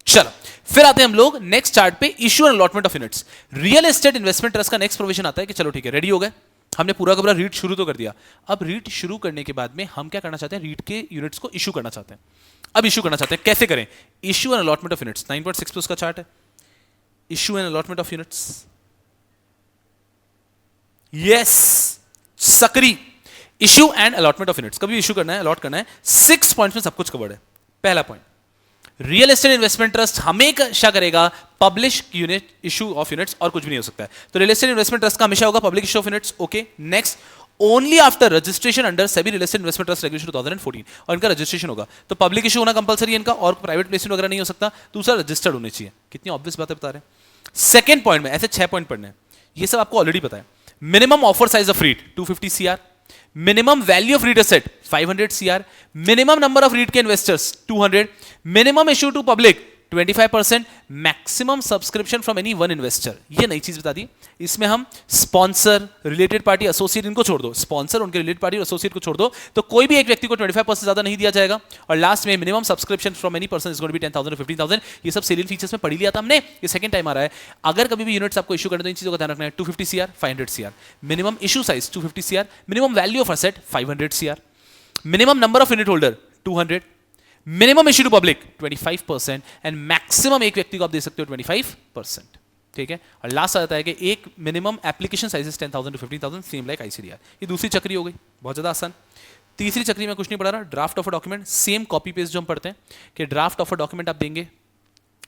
चलो फिर आते हैं हम लोग नेक्स्ट चार्ट पे, issue and allotment of units. Real estate investment trust का नेक्स्ट प्रोविजन आता है कि चलो ठीक है, रेडी हो गए, हमने पूरा का पूरा रीट शुरू तो कर दिया। अब रीट शुरू करने के बाद में हम क्या करना चाहते हैं, रीट के यूनिट्स को इशू करना चाहते हैं। अब इशू करना चाहते हैं, कैसे करें? Issue and allotment of units 9.6 पे उसका चार्ट है। Issue and allotment of units, yes Sakri, issue and allotment of units. कभी इशू करना है, अलॉट करना है, 6 पॉइंट्स में सब कुछ कवर्ड है। पहला point, real estate investment trust हमेशा करेगा publish unit issue of units और कुछ भी नहीं हो सकता है। तो रियल एस्टेट इन्वेस्टमेंट ट्रस्ट का हमेशा होगा public issue of units. Okay, next, only after registration under SEBI real estate investment trust regulation 2014 और इनका रजिस्ट्रेशन होगा। तो पब्लिक इशू होना कंपलसरी है इनका और प्राइवेट प्लेसमेंट वगैरह नहीं हो सकता। दूसरा, रजिस्टर्ड होने चाहिए। कितनी ऑब्वियस बातें बता रहे हैं। सेकंड पॉइंट में ऐसे 6 पॉइंट पढ़ने हैं, ये सब आपको ऑलरेडी पता है। Minimum offer size of REIT 250 CR, minimum value of REIT asset 500 CR, minimum number of REIT के investors 200, minimum issue to public 25%, maximum subscription from any one investor. ये नई चीज बता दी। इसमें हम स्पॉन्सर, रिलेटेड पार्टी, एसोसिएट इनको छोड़ दो, स्पॉन्सर, उनके रिलेटेड पार्टी और एसोसिएट को छोड़ दो, तो कोई भी एक व्यक्ति को 25% ज्यादा नहीं दिया जाएगा। और लास्ट में minimum subscription from any person is going to be 10,000 to 15,000। ये सब सेलियंट फीचर्स में पढ़ी लिया था हमने, ये सेकंड टाइम आ रहा है। अगर कभी भी यूनिट्स आपको इशू करना तो इन चीजों का ध्यान रखना है। 250 CR, 500 CR, minimum issue size 250 CR, minimum value of asset 500 CR, minimum number of unit holder 200, minimum issue to public 25% and maximum एक व्यक्ति को आप दे सकते हो 25%। ठीक है, और लास्ट आ जाता है कि एक minimum application size 10,000 to 15,000, same like ICDR. ये दूसरी चक्री हो गई, बहुत ज्यादा आसान। तीसरी चक्री में कुछ नहीं पढ़ा रहा, draft of a document, same copy paste जो हम पढ़ते हैं कि ड्राफ्ट ऑफ अ डॉक्यूमेंट आप देंगे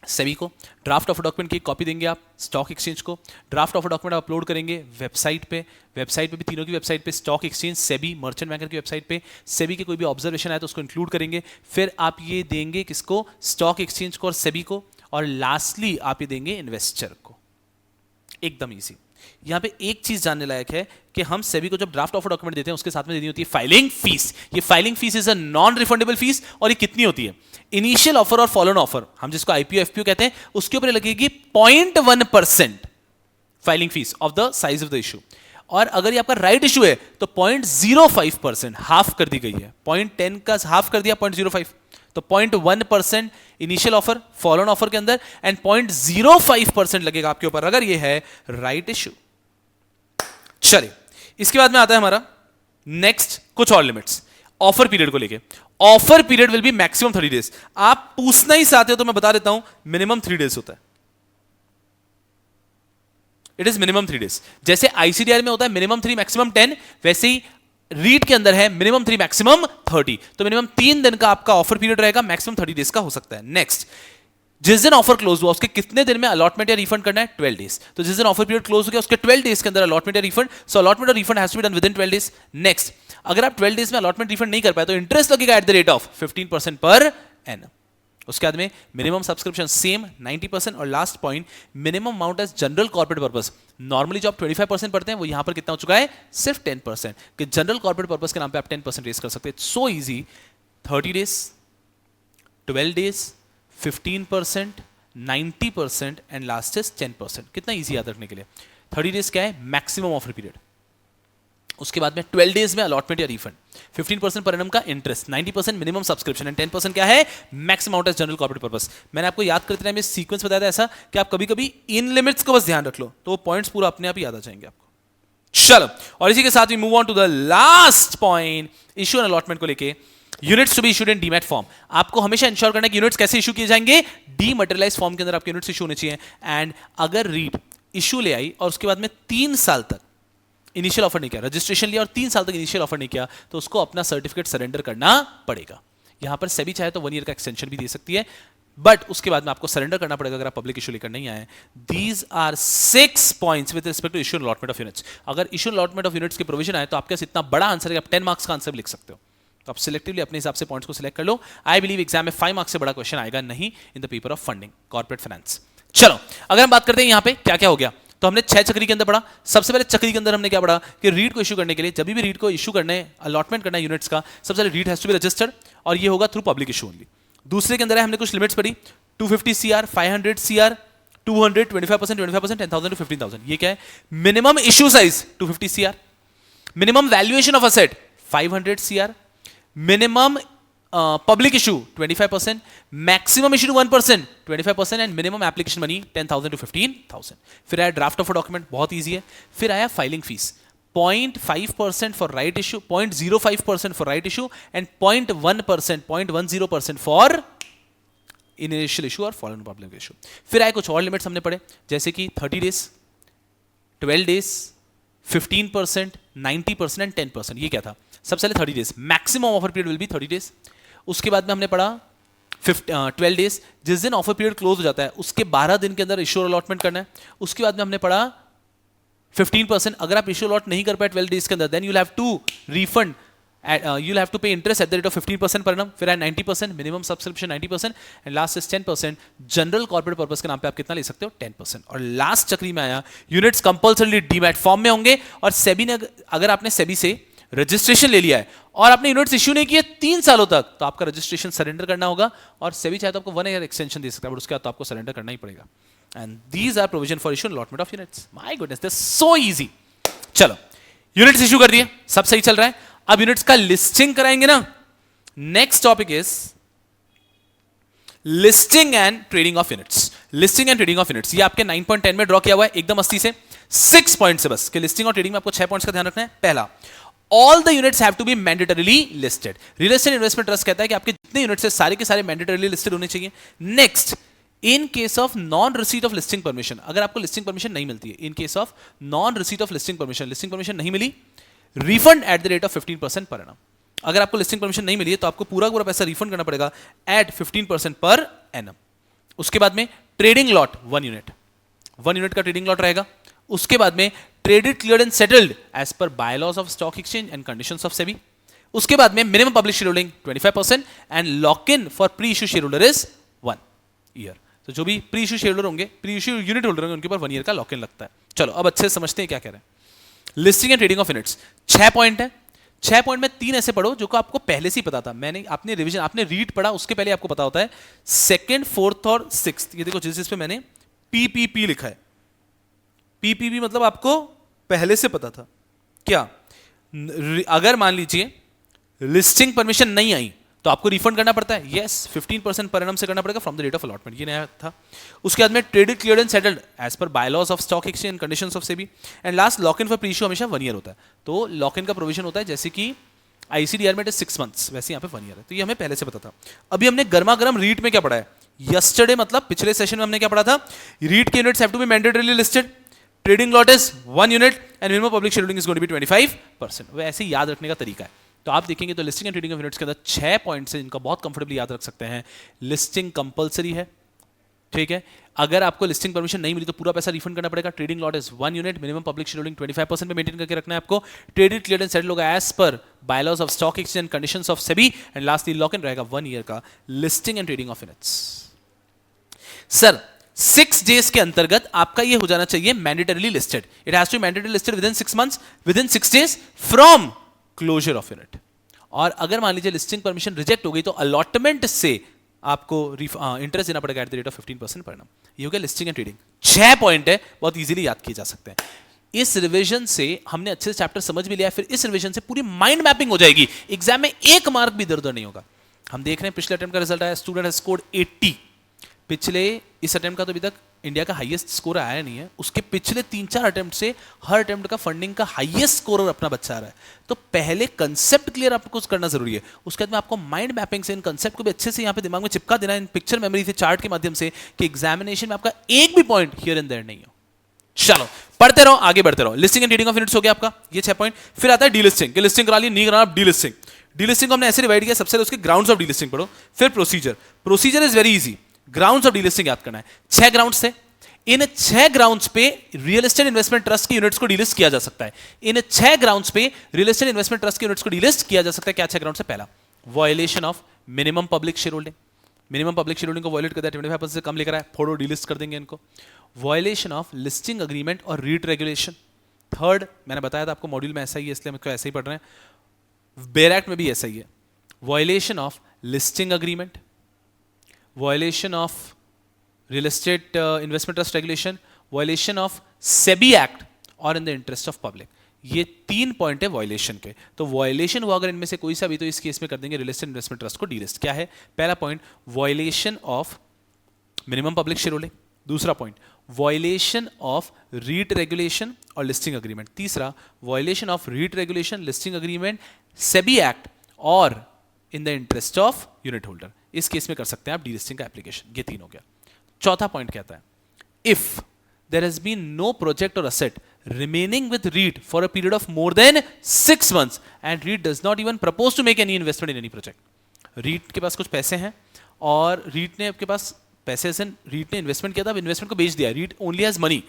सेबी को, ड्राफ्ट ऑफ डॉक्यूमेंट की कॉपी देंगे आप स्टॉक एक्सचेंज को, ड्राफ्ट ऑफ डॉक्यूमेंट आप अपलोड करेंगे वेबसाइट पे भी तीनों की वेबसाइट पे, stock exchange, SEBI, merchant banker की वेबसाइट पे, सेबी के कोई भी ऑब्जर्वेशन आए तो उसको इंक्लूड करेंगे, फिर आप ये देंगे किसको, स्टॉक एक्सचेंज को और सेबी को, और लास्टली आप ये देंगे इन्वेस्टर को। एकदम ईजी। यहां पे एक चीज जानने लायक है कि हम सेबी को जब ड्राफ्ट ऑफ डॉक्यूमेंट देते हैं उसके साथ में देनी होती है फाइलिंग फीस। ये filing fees is a non refundable fees, और ये कितनी होती है, इनिशियल ऑफर और फॉलोन ऑफर, हम जिसको आईपीओ एफपीओ कहते हैं, उसके ऊपर लगेगी 0.1% filing fees of the size of the issue. और अगर ये आपका राइट इशू है तो 0.05%, हाफ कर दी गई है, 0.10 का हाफ कर दिया 0.05, तो 0.1% इनिशियल ऑफर फॉलोन ऑफर के अंदर एंड 0.05% लगेगा आपके ऊपर अगर ये है राइट इशू। चलिए, इसके बाद में आता है हमारा नेक्स्ट कुछ और लिमिट्स ऑफर पीरियड को लेके। Offer period will be maximum 30 days. आप पूछना ही चाहते हो तो मैं बता देता हूं, मिनिमम 3 डेज होता है। It is minimum 3 days. जैसे आईसीडीआर में होता है मिनिमम 3 मैक्सिमम 10, वैसे ही रीड के अंदर है मिनिमम 3 मैक्सिमम 30। तो मिनिमम 3 दिन का आपका ऑफर पीरियड रहेगा, मैक्सिमम 30 डेज का हो सकता है। नेक्स्ट, जिस दिन ऑफर क्लोज हुआ उसके कितने दिन में अलॉटमेंट या रिफंड करना है, 12 डेज। तो जिस दिन ऑफर पीरियड क्लोज हो गया उसके 12 डेज के अंदर अलॉटमेंट या रिफंड, सो अलॉटमेंट और refund has to be done within 12 days. Next, अगर आप 12 डेज में अलॉटमेंट रिफंड नहीं कर पाए तो इंटरेस्ट लगेगा eight the rate of 15% per annum. उसके बाद में मिनिमम सब्सक्रिप्शन सेम 90%, और last point minimum amount as general corporate purpose. Normally जो आप 25% पढ़ते हैं वो यहां पर कितना हो चुका है, सिर्फ 10%, कि जनरल कॉर्पोरेट पर्पस के नाम पे आप 10% रेज कर सकते हैं। So easy, 30 days, 12 days, 15%, 90% and last is 10%। कितना इजी याद रखने के लिए। 30 डेज क्या है, मैक्सिमम ऑफर पीरियड। उसके बाद में 12 डेज में अलॉटमेंट या रिफंड, 15% पर एनम का इंटरेस्ट, 90% मिनिमम सब्सक्रिप्शन एंड 10% क्या है, max amount as general corporate purpose. मैंने आपको याद करते टाइम सीक्वेंस बताया था ऐसा कि आप कभी कभी इन लिमिट्स को बस ध्यान रख लो तो वो पॉइंट्स पूरा अपने आप ही याद आ जाएंगे आपको। चलो, और इसी के साथ we move on to the last point, issue and allotment को लेके। Units to be issued in demat form. आपको हमेशा इंश्योर करना है कि यूनिट्स कैसे इशू किए जाएंगे, डीमटेरियलाइज फॉर्म के अंदर आपके यूनिट्स इशू होने चाहिए। एंड अगर रीड इशू ले आई और उसके बाद में 3 साल तक इनिशियल ऑफर नहीं किया, रजिस्ट्रेशन लिया और 3 साल तक इनिशियल ऑफर नहीं किया, तो उसको अपना सर्टिफिकेट सरेंडर करना पड़ेगा। यहां पर सेबी चाहे तो 1 ईयर का एक्सटेंशन भी दे सकती है, बट उसके बाद में आपको सरेंडर करना पड़ेगा अगर आप पब्लिक इशू लेकर नहीं आए। These are 6 points with respect to issue allotment of units. अगर इशू अलॉटमेंट ऑफ यूनिट्स के प्रोविजन आए तो आपके पास इतना बड़ा आंसर है, आप 10 मार्क्स का आंसर लिख सकते हो। तो आप सिलेक्टिवली अपने हिसाब से पॉइंट्स को सिलेक्ट कर लो। आई बिलीव एग्जाम में 5 मार्क्स से बड़ा क्वेश्चन आएगा नहीं in the paper of funding corporate finance. चलो, अगर हम बात करते हैं यहां पे क्या क्या हो गया, तो हमने 6 चक्री के अंदर पढ़ा। सबसे पहले चक्री के अंदर हमने क्या पढ़ा कि रीड को इशू करने के लिए, जब भी रीड को इशू करने अलॉटमेंट करना है यूनिट्स का, सबसे पहले REIT has to be registered और ये होगा थ्रू पब्लिक इशू ओनली। दूसरे के अंदर हमने कुछ लिमिट्स पढ़ी, 250 सीआर, 500 सीआर, 200, 25%, 25%, 10,000 to 15,000। ये क्या है, minimum issue size 250 CR, minimum valuation of asset 500 CR, minimum public issue 25%, maximum issue 1% 25% and minimum application money 10,000 to 15,000। फिर आया ड्राफ्ट ऑफ डॉक्यूमेंट, बहुत इजी है। फिर आया filing fees 0.5% for right issue, 0.05% for right issue and 0.10% for initial issue और fallen public issue. फिर आए कुछ और लिमिट्स हमने पढ़े, जैसे कि 30 डेज, 12 डेज, 15%, 90% एंड 10%। ये क्या था, सबसे पहले 30 days, maximum offer period will be 30 days. उसके बाद में हमने पढ़ा 12 डेज, जिस दिन ऑफर पीरियड क्लोज हो जाता है उसके 12 दिन के अंदर इशू अलॉटमेंट करना है। उसके बाद में हमने पढ़ा 15%, अगर आप इशू अलॉट नहीं कर पाए 12 डेज के अंदर, then you will have to refund, you will have to pay interest at the rate of 15% per annum। फिर है 90%, minimum subscription 90% and last is 10%। General corporate purpose के नाम पे आप कितना ले सकते हो, 10%। और लास्ट चक्री में आया यूनिट्स कंपल्सरीली डीमैट फॉर्म में होंगे और सेबी ने, अगर आपने सेबी से रजिस्ट्रेशन ले लिया है और आपने यूनिट्स इश्यू नहीं किए 3 सालों तक, तो आपका रजिस्ट्रेशन सरेंडर करना होगा और सेबी चाहे तो आपको 1 ईयर एक्सटेंशन दे सकता है, बट उसके बाद तो आपको सरेंडर करना ही पड़ेगा। And these are provision for issue allotment of units. My goodness, this so easy. चलो यूनिट्स इश्यू कर दिए, सब सही चल रहा है। अब यूनिट्स का लिस्टिंग कराएंगे ना। Next topic is listing and trading of units. Listing and trading of units ये आपके 9.10 में ड्रॉ किया हुआ है एकदम मस्ती से। 6 पॉइंट से बस कि लिस्टिंग और ट्रेडिंग में आपको 6 पॉइंट्स का ध्यान रखना है। पहला, all the units have to be mandatorily listed. Real estate investment trust कहता है कि आपके जितने यूनिट्स है सारे के सारे मैंडेटरीली लिस्टेड होने चाहिए। Next, in case of non receipt of listing permission, अगर आपको लिस्टिंग परमिशन नहीं मिलती है, in case of non receipt of listing permission नहीं मिली, refund at the rate of 15% per annum. अगर आपको लिस्टिंग परमिशन नहीं मिली है तो आपको पूरा पूरा पैसा रिफंड करना पड़ेगा एट 15% पर एनम। उसके बाद में ट्रेडिंग लॉट 1 यूनिट का ट्रेडिंग लॉट रहेगा। उसके बाद में traded, cleared and settled as per bylaws of stock exchange and conditions of SEBI. उसके बाद में minimum public share holding 25% and lock in for pre issue share holder is 1 year. तो जो भी प्री इश्यू शेयर होल्डर होंगे, pre issue unit holder होंगे, उनके ऊपर 1 ईयर का लॉक इन लगता है। चलो अब अच्छे से समझते हैं क्या कह रहे हैं। Listing and trading of units 6 point है। 6 पॉइंट में 3 ऐसे पढ़ो जो को आपको पहले से ही पता था। आपने रिवीजन, आपने रीड पढ़ा, उसके पहले आपको पता होता है। 2nd, 4th और 6th, ये देखो जिस पे मैंने पीपीपी लिखा है। पीपीपी मतलब आपको पहले से पता था क्या। अगर मान लीजिए लिस्टिंग परमिशन नहीं आई तो आपको रिफंड करना पड़ता है। यस, 15% पर एनम से करना पड़ेगा from the date of allotment, ये नया था। उसके बाद में traded, cleared and settled as per bylaws of stock exchange and conditions of SEBI. And last, lock in for pre issue हमेशा 1 ईयर होता है। तो लॉक इन का प्रोविजन होता है, जैसे कि आईसीडीआर में 6 मंथ्स, वैसे यहाँ पे 1 ईयर है। तो ये हमें पहले से पता था। अभी हमने गर्मा गर्म रीट में क्या पढ़ा है, यस्टरडे मतलब पिछले सेशन में हमने क्या पढ़ा था, रीट के units have to be mandatorily listed, trading lot is 1 unit and minimum public share holding is going to be 25%। वो ऐसे याद रखने का तरीका है। तो आप देखेंगे तो listing and trading of units के अंदर 6 पॉइंट्स हैं जिनका बहुत कंफर्टेबली याद रख सकते हैं। लिस्टिंग कंपलसरी है, ठीक है। अगर आपको लिस्टिंग परमिशन नहीं मिली तो पूरा पैसा रिफंड करना पड़ेगा। Trading lot is 1 unit, minimum public share holding 25% पे मेंटेन करके रखना है आपको। ट्रेडेड, क्लियर्ड एंड सेटल्ड होगा as per bylaws of stock exchange and conditions of SEBI. And lastly lock in रहेगा 1 ईयर का listing and trading of units. Sir 6 days के अंतर्गत आपका ये हो जाना चाहिए mandatorily listed. It has to be mandatorily listed within 6 months, with in 6 days from closure of unit. और अगर मान लीजिए लिस्टिंग परमिशन रिजेक्ट हो गई तो अलॉटमेंट से आपको इंटरेस्ट देना पड़ेगा eight the rate of 15% per annum. ये हो गया लिस्टिंग एंड ट्रेडिंग। 6 पॉइंट है, बहुत इजीली याद किए जा सकते हैं। इस रिवीजन से हमने अच्छे से चैप्टर समझ भी लिया, फिर इस रिवीजन से पूरी माइंड मैपिंग हो जाएगी। एग्जाम में 1 मार्क भी इधर उधर नहीं होगा। हम देख रहे हैं पिछले अटेम्प्ट का रिजल्ट आया, स्टूडेंट हैज स्कोर्ड 80। पिछले इस अटेम्प्ट का तो अभी तक इंडिया का हाईएस्ट स्कोर आया नहीं है। उसके पिछले 3-4 अटेम्प्ट से हर अटेम्प्ट का फंडिंग का हाईएस्ट स्कोरर अपना बच्चा आ रहा है। तो पहले कंसेप्ट क्लियर आपको कुछ करना जरूरी है। उसके बाद में आपको माइंड मैपिंग से इन कंसेप्ट को भी अच्छे से यहाँ पे दिमाग में चिपका देना, इन पिक्चर मेमोरी से, चार्ट के माध्यम से, कि एग्जामिनेशन में आपका एक भी पॉइंट हियर एंड देयर नहीं हो। चलो पढ़ते रहो, आगे बढ़ते रहो। Listing and trading of units हो गया आपका, ये 6 पॉइंट। फिर आता है डीलिस्टिंग, कि लिस्टिंग करा ली, नहीं करा, डीलिस्टिंग। डीलिस्टिंग को हमने ऐसे डिवाइड किया, सबसे उसके ग्राउंड्स ऑफ डीलिस्टिंग पढ़ो, फिर procedure. Procedure is very easy. Grounds of delisting याद करना है। 6 ग्राउंड्स थे। इन 6 ग्राउंड्स पे रियल एस्टेट इन्वेस्टमेंट ट्रस्ट की यूनिट्स को डीलिस्ट किया जा सकता है। इन 6 ग्राउंड्स पे रियल एस्टेट इन्वेस्टमेंट ट्रस्ट की यूनिट्स को डीलिस्ट किया जा सकता है। क्या 6 ग्राउंड से? पहला, violation of minimum public share holding. Minimum public share holding को वायलेट करता है, 25% से कम लेकर आए, फोड़ो, डीलिस्ट कर देंगे इनको। वायलेशन ऑफ लिस्टिंग अग्रीमेंट और रीट रेगुलेशन। थर्ड, मैंने बताया था आपको मॉड्यूल में ऐसा ही है, इसलिए हम इसको ऐसे ही पढ़ रहे हैं। बेयर एक्ट में भी ऐसा ही है। Violation of listing agreement, violation of real estate investment trust regulation, violation of SEBI act और in the interest of public. ये 3 पॉइंट है वायलेशन के। तो वायलेशन हुआ अगर इनमें से कोई सा भी, तो इस केस में कर देंगे रियल एस्टेट इन्वेस्टमेंट ट्रस्ट को डीलिस्ट। क्या है? पहला point, violation of minimum public share holding. दूसरा point, violation of REIT regulation और लिस्टिंग अग्रीमेंट। तीसरा, violation of REIT regulation, listing agreement, SEBI act और in the interest of unit holder. इस case में कर सकते हैं आप डीलिस्टिंग का एप्लीकेशन। ये 3 हो गया। चौथा पॉइंट कहता है, if there has been no project और asset remaining with REIT for a period of more than 6 months and REIT does not even propose to make any investment in any project. REIT के पास कुछ पैसे हैं और REIT ने आपके पास पैसे से REIT ने इन्वेस्टमेंट किया था, अब इन्वेस्टमेंट को बेच दिया। REIT only has money.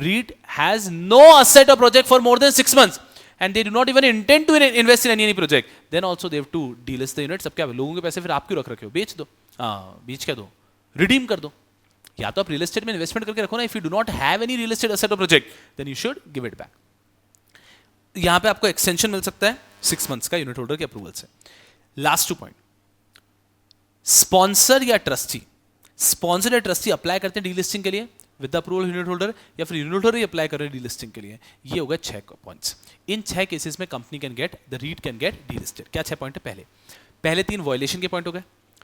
REIT has no asset or project for more than 6 months and they do not even intend to invest in any project. Then also they have to delist the units. अब क्या लोगों के पैसे फिर आप क्यों रख रखे हो? बेच दो। बेच क्या दो? रिडीम कर दो। या तो आप रियल एस्टेट में इन्वेस्टमेंट करके रखो ना। If you do not have any real estate asset और project then you should give it back. यहां पे आपको एक्सटेंशन मिल सकता है 6 मंथ्स का यूनिट होल्डर के अप्रूवल से। लास्ट 2 पॉइंट, स्पॉन्सर या ट्रस्टी, स्पॉन्सर या ट्रस्टी अप्लाई करते हैं डीलिस्टिंग के लिए with the approval unit holder, या फिर यूनिट होल्डर ही अप्लाई कर रहे हैं डीलिस्टिंग के लिए। ये होगा 6 पॉइंट्स। इन 6 केसेस में company can get, the REIT can get delisted. क्या 6 पॉइंट है? पहले 3 वायलेशन के पॉइंट हो गए,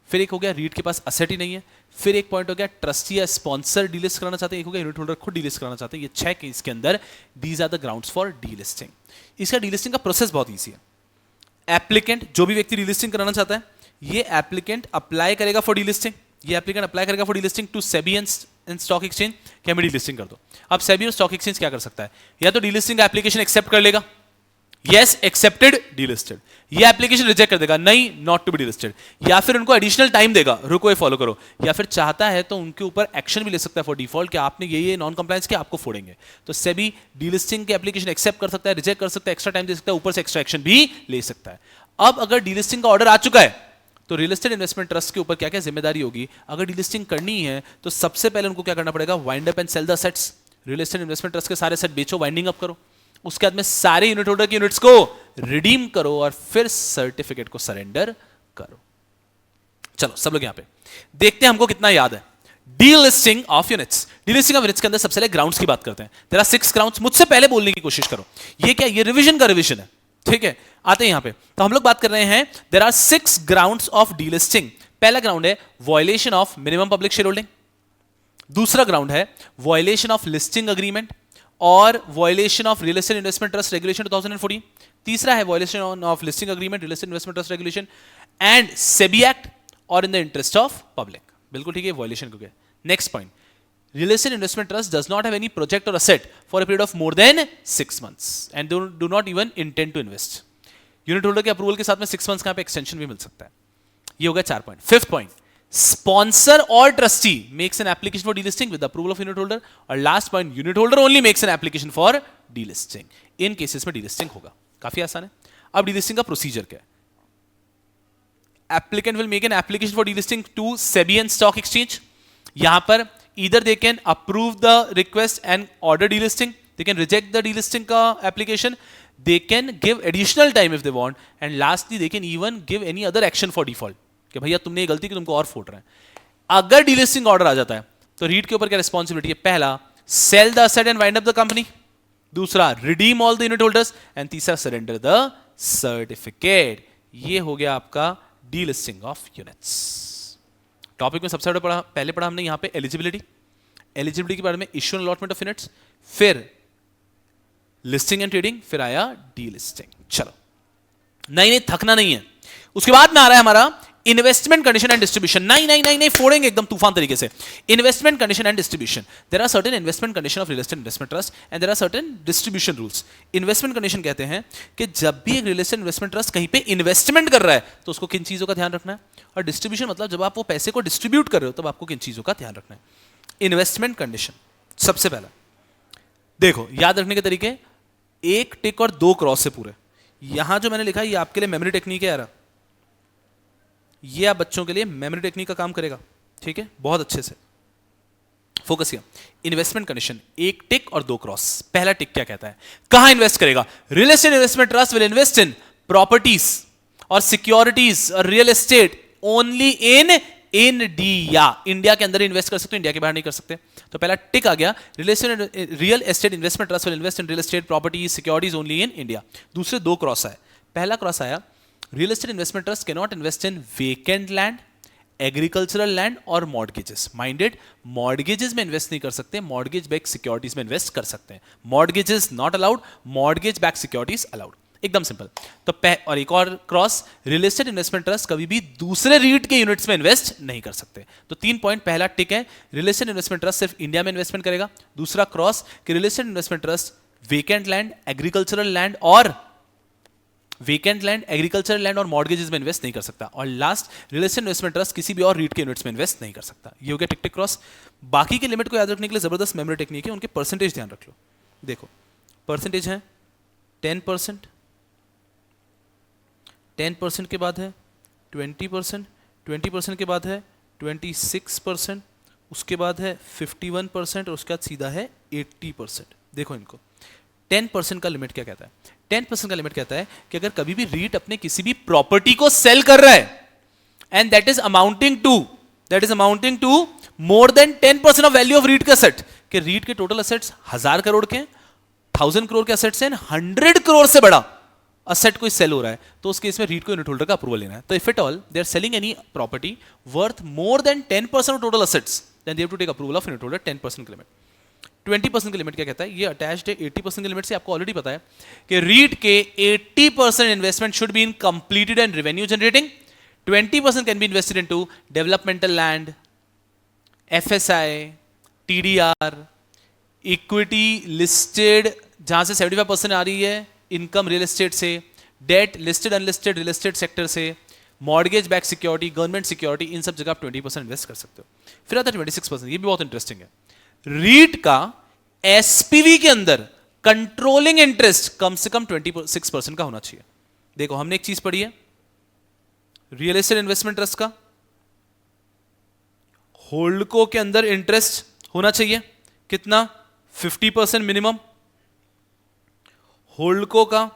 फिर एक हो गया रीट के पास असेट ही नहीं है, फिर एक पॉइंट हो गया ट्रस्टी या स्पॉन्सर डीलिस्ट कराना चाहते हैं, एक हो गया यूनिट होल्डर खुद डीलिस्ट कराना चाहते हैं। ये 6 केस के अंदर these are the grounds for delisting. इसका डीलिस्टिंग का प्रोसेस बहुत ईजी है। एप्लीकेंट, जो भी व्यक्ति डीलिस्टिंग कराना चाहता है, ये एप्लीकेंट अप्लाई करेगा फॉर डीलिस्टिंग, ये एप्लीकेंट अप्लाई करेगा for delisting to SEBI and stock exchange कि हमें डीलिस्टिंग कर दो। अब सेबी और स्टॉक एक्सचेंज क्या कर सकता है? या तो डीलिस्टिंग का एप्लीकेशन एक्सेप्ट कर लेगा, यस एक्सेप्टेड डीलिस्टेड, ये एप्लीकेशन रिजेक्ट कर देगा, नहीं नॉट टू बी डीलिस्टेड, या फिर उनको एडिशनल टाइम देगा, रुको ये फॉलो करो, या फिर चाहता है तो उनके ऊपर एक्शन भी ले सकता है फॉर डिफॉल्ट कि आपने ये नॉन कंप्लायंस किया, आपको फोड़ेंगे। तो सेबी डीलिस्टिंग के एप्लीकेशन एक्सेप्ट कर सकता है, रिजेक्ट कर सकता है, एक्स्ट्रा टाइम दे सकता है, ऊपर से एक्स्ट्रा एक्शन भी ले सकता है। अब अगर डीलिस्टिंग का ऑर्डर आ चुका है तो रियल एस्टेट इन्वेस्टमेंट ट्रस्ट के ऊपर क्या क्या जिम्मेदारी होगी? अगर डीलिस्टिंग करनी है तो सबसे पहले उनको क्या करना पड़ेगा? Wind up and sell the assets. Real estate investment trust के सारे असेट बेचो, वाइंडिंग अप करो, उसके बाद में सारे यूनिट होल्डर के यूनिट्स को रिडीम करो और फिर सर्टिफिकेट को सरेंडर करो। चलो सब लोग यहां पे देखते हैं हमको कितना याद है। Delisting of units, delisting of units के अंदर सबसे पहले ग्राउंड्स की बात करते हैं। देयर आर 6 ग्राउंड्स, मुझसे पहले बोलने की कोशिश करो। ये क्या? ये रिवीजन का रिवीजन है, ठीक है? आते हैं यहां पे, तो हम लोग बात कर रहे हैं there are 6 grounds of delisting. पहला ग्राउंड है violation of minimum public share holding, दूसरा ग्राउंड है वायलेशन ऑफ लिस्टिंग अग्रीमेंट और violation of real estate investment trust regulation 2014, तीसरा है violation of listing agreement, real estate investment trust regulation and SEBI act और in the interest of public. बिल्कुल ठीक है, violation हो गया। Next point, real estate investment trust does not have any project or asset for a period of more than 6 months and do not even intend to invest. Unit holder के approval के साथ में 6 months का पे extension भी मिल सकता है। ये हो गया 4 पॉइंट। 5th पॉइंट, स्पॉन्सर और trustee makes an application for delisting with approval of unit holder, और last point, unit holder only makes an application for delisting. इन केसेस में डीलिस्टिंग होगा। काफी आसान है। अब डीलिस्टिंग का प्रोसीजर क्या है? Applicant will make an application for delisting to SEBI and stock exchange. यहां पर either they can approve the request and order delisting, they can reject the delisting का application, they can give additional time if they want, and lastly they can even give any other action for default कि भैया तुमने ये गलती की, तुमको और फोड़ रहे हैं। अगर डीलिस्टिंग ऑर्डर आ जाता है तो रीट के ऊपर क्या रिस्पॉन्सिबिलिटी है? पहला, sell the asset and wind up the company, दूसरा, redeem all the unit holders, and तीसरा, सरेंडर द सर्टिफिकेट। ये हो गया आपका डीलिस्टिंग ऑफ यूनिट्स। टॉपिक में सबसे पहले पढ़ा हमने यहां पे एलिजिबिलिटी के बारे में, issue and allotment of units, फिर लिस्टिंग एंड ट्रेडिंग, फिर आया डीलिस्टिंग। चलो नहीं थकना नहीं है। उसके बाद में आ रहा है हमारा इन्वेस्टमेंट कंडीशन एंड डिस्ट्रीब्यूशन। नहीं फोड़ेंगे एकदम तूफान तरीके से। Investment condition and distribution, there are certain investment condition of real estate investment trust and there are certain distribution rules. Investment condition कहते हैं कि जब भी एक रियल एस्टेट इन्वेस्टमेंट ट्रस्ट कहीं पे इन्वेस्टमेंट कर रहा है तो उसको किन चीजों का ध्यान रखना है, और डिस्ट्रीब्यूशन मतलब जब आप वो पैसे को डिस्ट्रीब्यूट कर रहे हो तब आपको किन चीजों का ध्यान रखना है। इन्वेस्टमेंट कंडीशन, सबसे पहला देखो याद रखने के तरीके, 1 टिक और 2 क्रॉस से पूरे। यहां जो मैंने लिखा है ये आपके लिए मेमोरी टेक्निक है यार, ये आप बच्चों के लिए मेमोरी टेक्निक का काम करेगा, ठीक है? बहुत अच्छे से फोकस किया। इन्वेस्टमेंट कंडीशन, 1 टिक और 2 क्रॉस। पहला टिक क्या कहता है? कहां इन्वेस्ट करेगा? Real estate investment trust will invest in properties और सिक्योरिटीज और real estate only in India. India के अंदर इन्वेस्ट कर सकते हो, इंडिया के बाहर नहीं कर सकते। तो पहला टिक आ गया, real estate investment trust will invest in real estate properties securities only in India. दूसरे 2 क्रॉस आए। पहला क्रॉस आया, real estate investment trust can not invest in vacant land, agricultural land और मॉर्गेजेस। माइंडेड, मॉर्गेजेस में invest नहीं कर सकते, mortgage back securities में इन्वेस्ट कर सकते हैं। Mortgages not allowed, mortgage back securities allowed. एकदम सिंपल। तो और एक और cross, real estate investment trust कभी भी दूसरे रीट के यूनिट्स में इन्वेस्ट नहीं कर सकते। तो 3 पॉइंट, पहला टिक है रियल एस्टेट इन्वेस्टमेंट ट्रस्ट सिर्फ इंडिया में इन्वेस्टमेंट करेगा। दूसरा क्रॉस कि real estate investment trust vacant land, agricultural land और मॉर्गेजेस में इन्वेस्ट नहीं कर सकता। और last, real estate investment trust किसी भी और रीट के यूनिट्स में इन्वेस्ट नहीं कर सकता। ये हो गया टिक टिक क्रॉस। बाकी के लिमिट को याद रखने के लिए जबरदस्त मेमोरी टेक्निक है, उनके परसेंटेज ध्यान रख लो। देखो परसेंटेज है 10%, 10% के बाद है 20%, 20% के बाद है 26%, उसके बाद है 51% और उसके बाद सीधा है 80%। देखो इनको 10% का लिमिट क्या कहता है? 10% का लिमिट कहता है कि अगर कभी भी रीट अपने किसी भी प्रॉपर्टी को सेल कर रहा है and that is amounting to more than 10% of value of REIT का सेट, कि रीट के टोटल असेट्स 1000 करोड़ के, 1000 करोड़ के असेट्स हैं, 100 करोड़ से बड़ा असेट कोई सेल हो रहा है, तो उस केस में रीट को यूनिट होल्डर का अप्रूवल लेना है. तो if it all they are selling any property worth more than 10% of total assets, then they have to take approval of unit holder. 10% का लिमिट. 20% का लिमिट क्या कहता है? ये अटैच्ड है 80% के लिमिट से. आपको ऑलरेडी पता है कि रीट के 80% investment should be in completed and revenue generating, 20% can be invested into developmental land, FSI, TDR, equity listed जहां से 75% आ रही है इनकम रियल एस्टेट से, debt listed unlisted real estate sector से, mortgage back security, government security, इन सब जगह आप 20% इन्वेस्ट कर सकते हो. फिर आता है 26%. ये भी बहुत इंटरेस्टिंग है. रीट का एसपीवी के अंदर कंट्रोलिंग इंटरेस्ट कम से कम 26% का होना चाहिए. देखो हमने एक चीज पढ़ी है रियल एस्टेट इन्वेस्टमेंट ट्रस्ट का, होल्डको के अंदर इंटरेस्ट होना चाहिए कितना? 50% मिनिमम. होल्डको का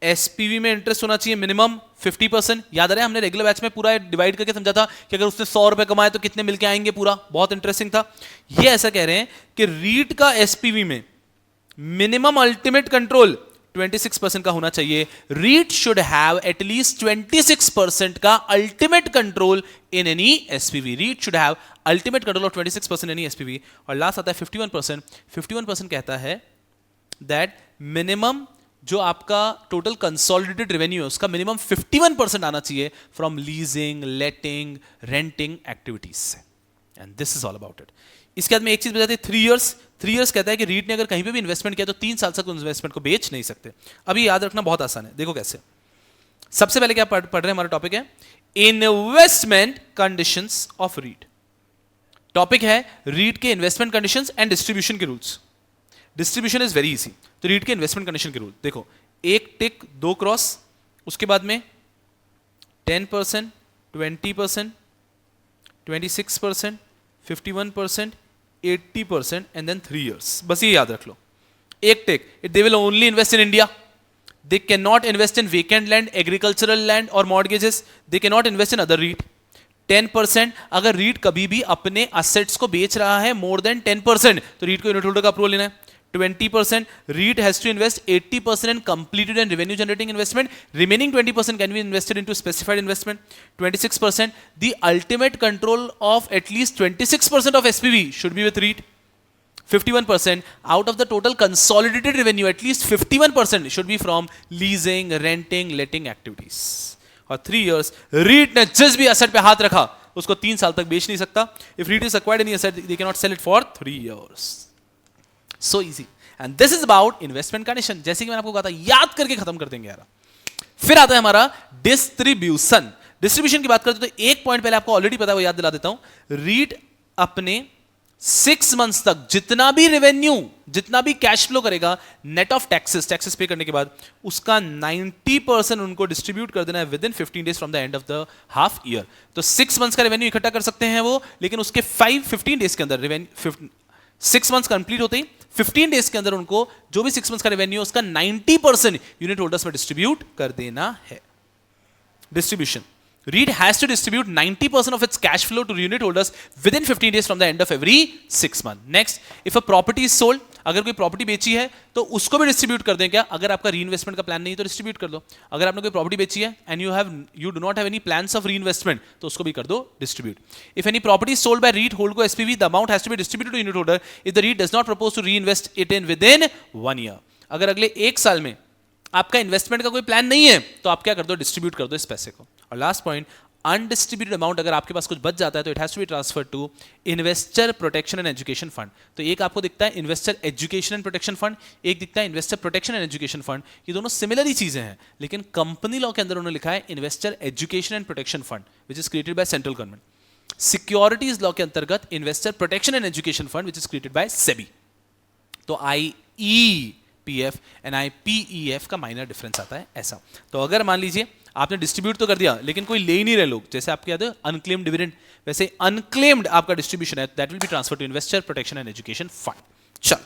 एसपीवी में इंटरेस्ट होना चाहिए मिनिमम 50%. याद आ रहा है हमने रेगुलर बैच में पूरा डिवाइड करके समझा था कि अगर उसने 100 रुपए कमाए तो कितने मिलके आएंगे पूरा. बहुत इंटरेस्टिंग था. ये ऐसा कह रहे हैं कि रीट का एसपीवी में मिनिमम अल्टीमेट कंट्रोल 26% का होना चाहिए. रीट शुड हैव एटलीस्ट 26% का ultimate control in any SPV. REIT should have ultimate control of 26% any SPV. और लास्ट आता है 51%. 51% कहता है दैट मिनिमम जो आपका टोटल कंसोलिडेटेड रेवेन्यू है उसका मिनिमम 51% आना चाहिए from leasing, letting, renting activities से. And this is all about it. इसके बाद में एक चीज बताते हैं 3 इयर्स. 3 इयर्स कहता है कि रीट ने अगर कहीं पे भी इन्वेस्टमेंट किया तो 3 साल तक उस इन्वेस्टमेंट को बेच नहीं सकते. अभी याद रखना बहुत आसान है. देखो कैसे. सबसे पहले क्या पढ़ रहे हैं, हमारा टॉपिक है investment conditions of REIT. Topic है रीट के इन्वेस्टमेंट कंडीशंस एंड डिस्ट्रीब्यूशन के rules. Distribution is very easy. तो रीट के इन्वेस्टमेंट कंडीशन के रूल देखो, 1 टिक 2 क्रॉस, उसके बाद में 10%, 20%, 26%, 51%, 80% एंड देन 3 years. बस ये याद रख लो. 1 tick, they will only invest in India. They cannot invest in vacant land, agricultural land or mortgages. They cannot invest in other REIT. 10%, अगर रीट कभी भी अपने असेट्स को बेच रहा है मोर देन 10%, तो रीट को यूनिट होल्डर का अप्रूवल लेना है. 20%, REIT has to invest 80% in completed and revenue generating investment. Remaining 20% can be invested into specified investment. 26%, the ultimate control of at least 26% of SPV should be with REIT. 51%, out of the total consolidated revenue, at least 51% should be from leasing, renting, letting activities. और 3 years, REIT ने जिस भी asset पे हाथ रखा उसको 3 साल तक बेच नहीं सकता. If REIT is acquired any asset, they cannot sell it for 3 years. So easy. And this is about investment condition. जैसे कि मैंने आपको कहा था, याद करके खत्म कर देंगे यार. फिर आता है हमारा डिस्ट्रीब्यूशन. डिस्ट्रीब्यूशन की बात करते तो एक पॉइंट पहले आपको ऑलरेडी पता है, वो याद दिला देता हूं. रीट अपने 6 months तक जितना भी रेवेन्यू, जितना भी कैश फ्लो करेगा नेट ऑफ टैक्सेस पे करने के बाद, उसका 90% उनको डिस्ट्रीब्यूट कर देना है within 15 days from the end of the half year. तो 6 months का रेवेन्यू इकट्ठा कर सकते हैं वो, लेकिन उसके 15 days के अंदर रेवेन्यू 6 months कंप्लीट होते ही 15 days के अंदर उनको जो भी 6 months का रेवेन्यू उसका 90% यूनिट होल्डर्स में डिस्ट्रीब्यूट कर देना है. Distribution. REIT has to distribute 90% of its cash flow to unit holders within 15 days from the end of every 6 months. Next, if a property is sold, अगर कोई property बेची है तो उसको भी डिस्ट्रीब्यूट कर दें क्या? अगर आपका रीइन्वेस्टमेंट का प्लान नहीं है तो डिस्ट्रीब्यूट कर दो. अगर आपने कोई प्रॉपर्टी बेची है and you do not have any plans of reinvestment तो उसको भी कर दो distribute. If any property is sold by REIT holdco SPV, the amount has to be distributed to unit holder if the REIT does not propose to reinvest it in within 1 year. अगर अगले 1 साल में आपका investment का कोई plan नहीं है तो आप क्या कर दो? डिस्ट्रीब्यूट कर दो इस पैसे को. और लास्ट पॉइंट, अनडिस्ट्रीब्यूटेड अमाउंट अगर आपके पास कुछ बच जाता है तो it has to be transfer to investor protection and education fund. तो एक आपको दिखता है investor education and protection fund, एक दिखता है investor protection and education fund. ये दोनों सिमिलर ही चीजें हैं, लेकिन कंपनी लॉ के अंदर उन्होंने लिखा है investor education and protection fund which is created by central government. Securities law के अंतर्गत investor protection and education fund which is created by SEBI. तो IEPF एंड IPEF का माइनर डिफरेंस आता है ऐसा. तो अगर मान लीजिए आपने डिस्ट्रीब्यूट तो कर दिया लेकिन कोई ले ही नहीं रहे लोग, जैसे आपके याद है अनक्लेम्ड डिविडेंड, वैसे अनक्लेम्ड आपका डिस्ट्रीब्यूशन है, that will be transfer to investor protection and education fund. चल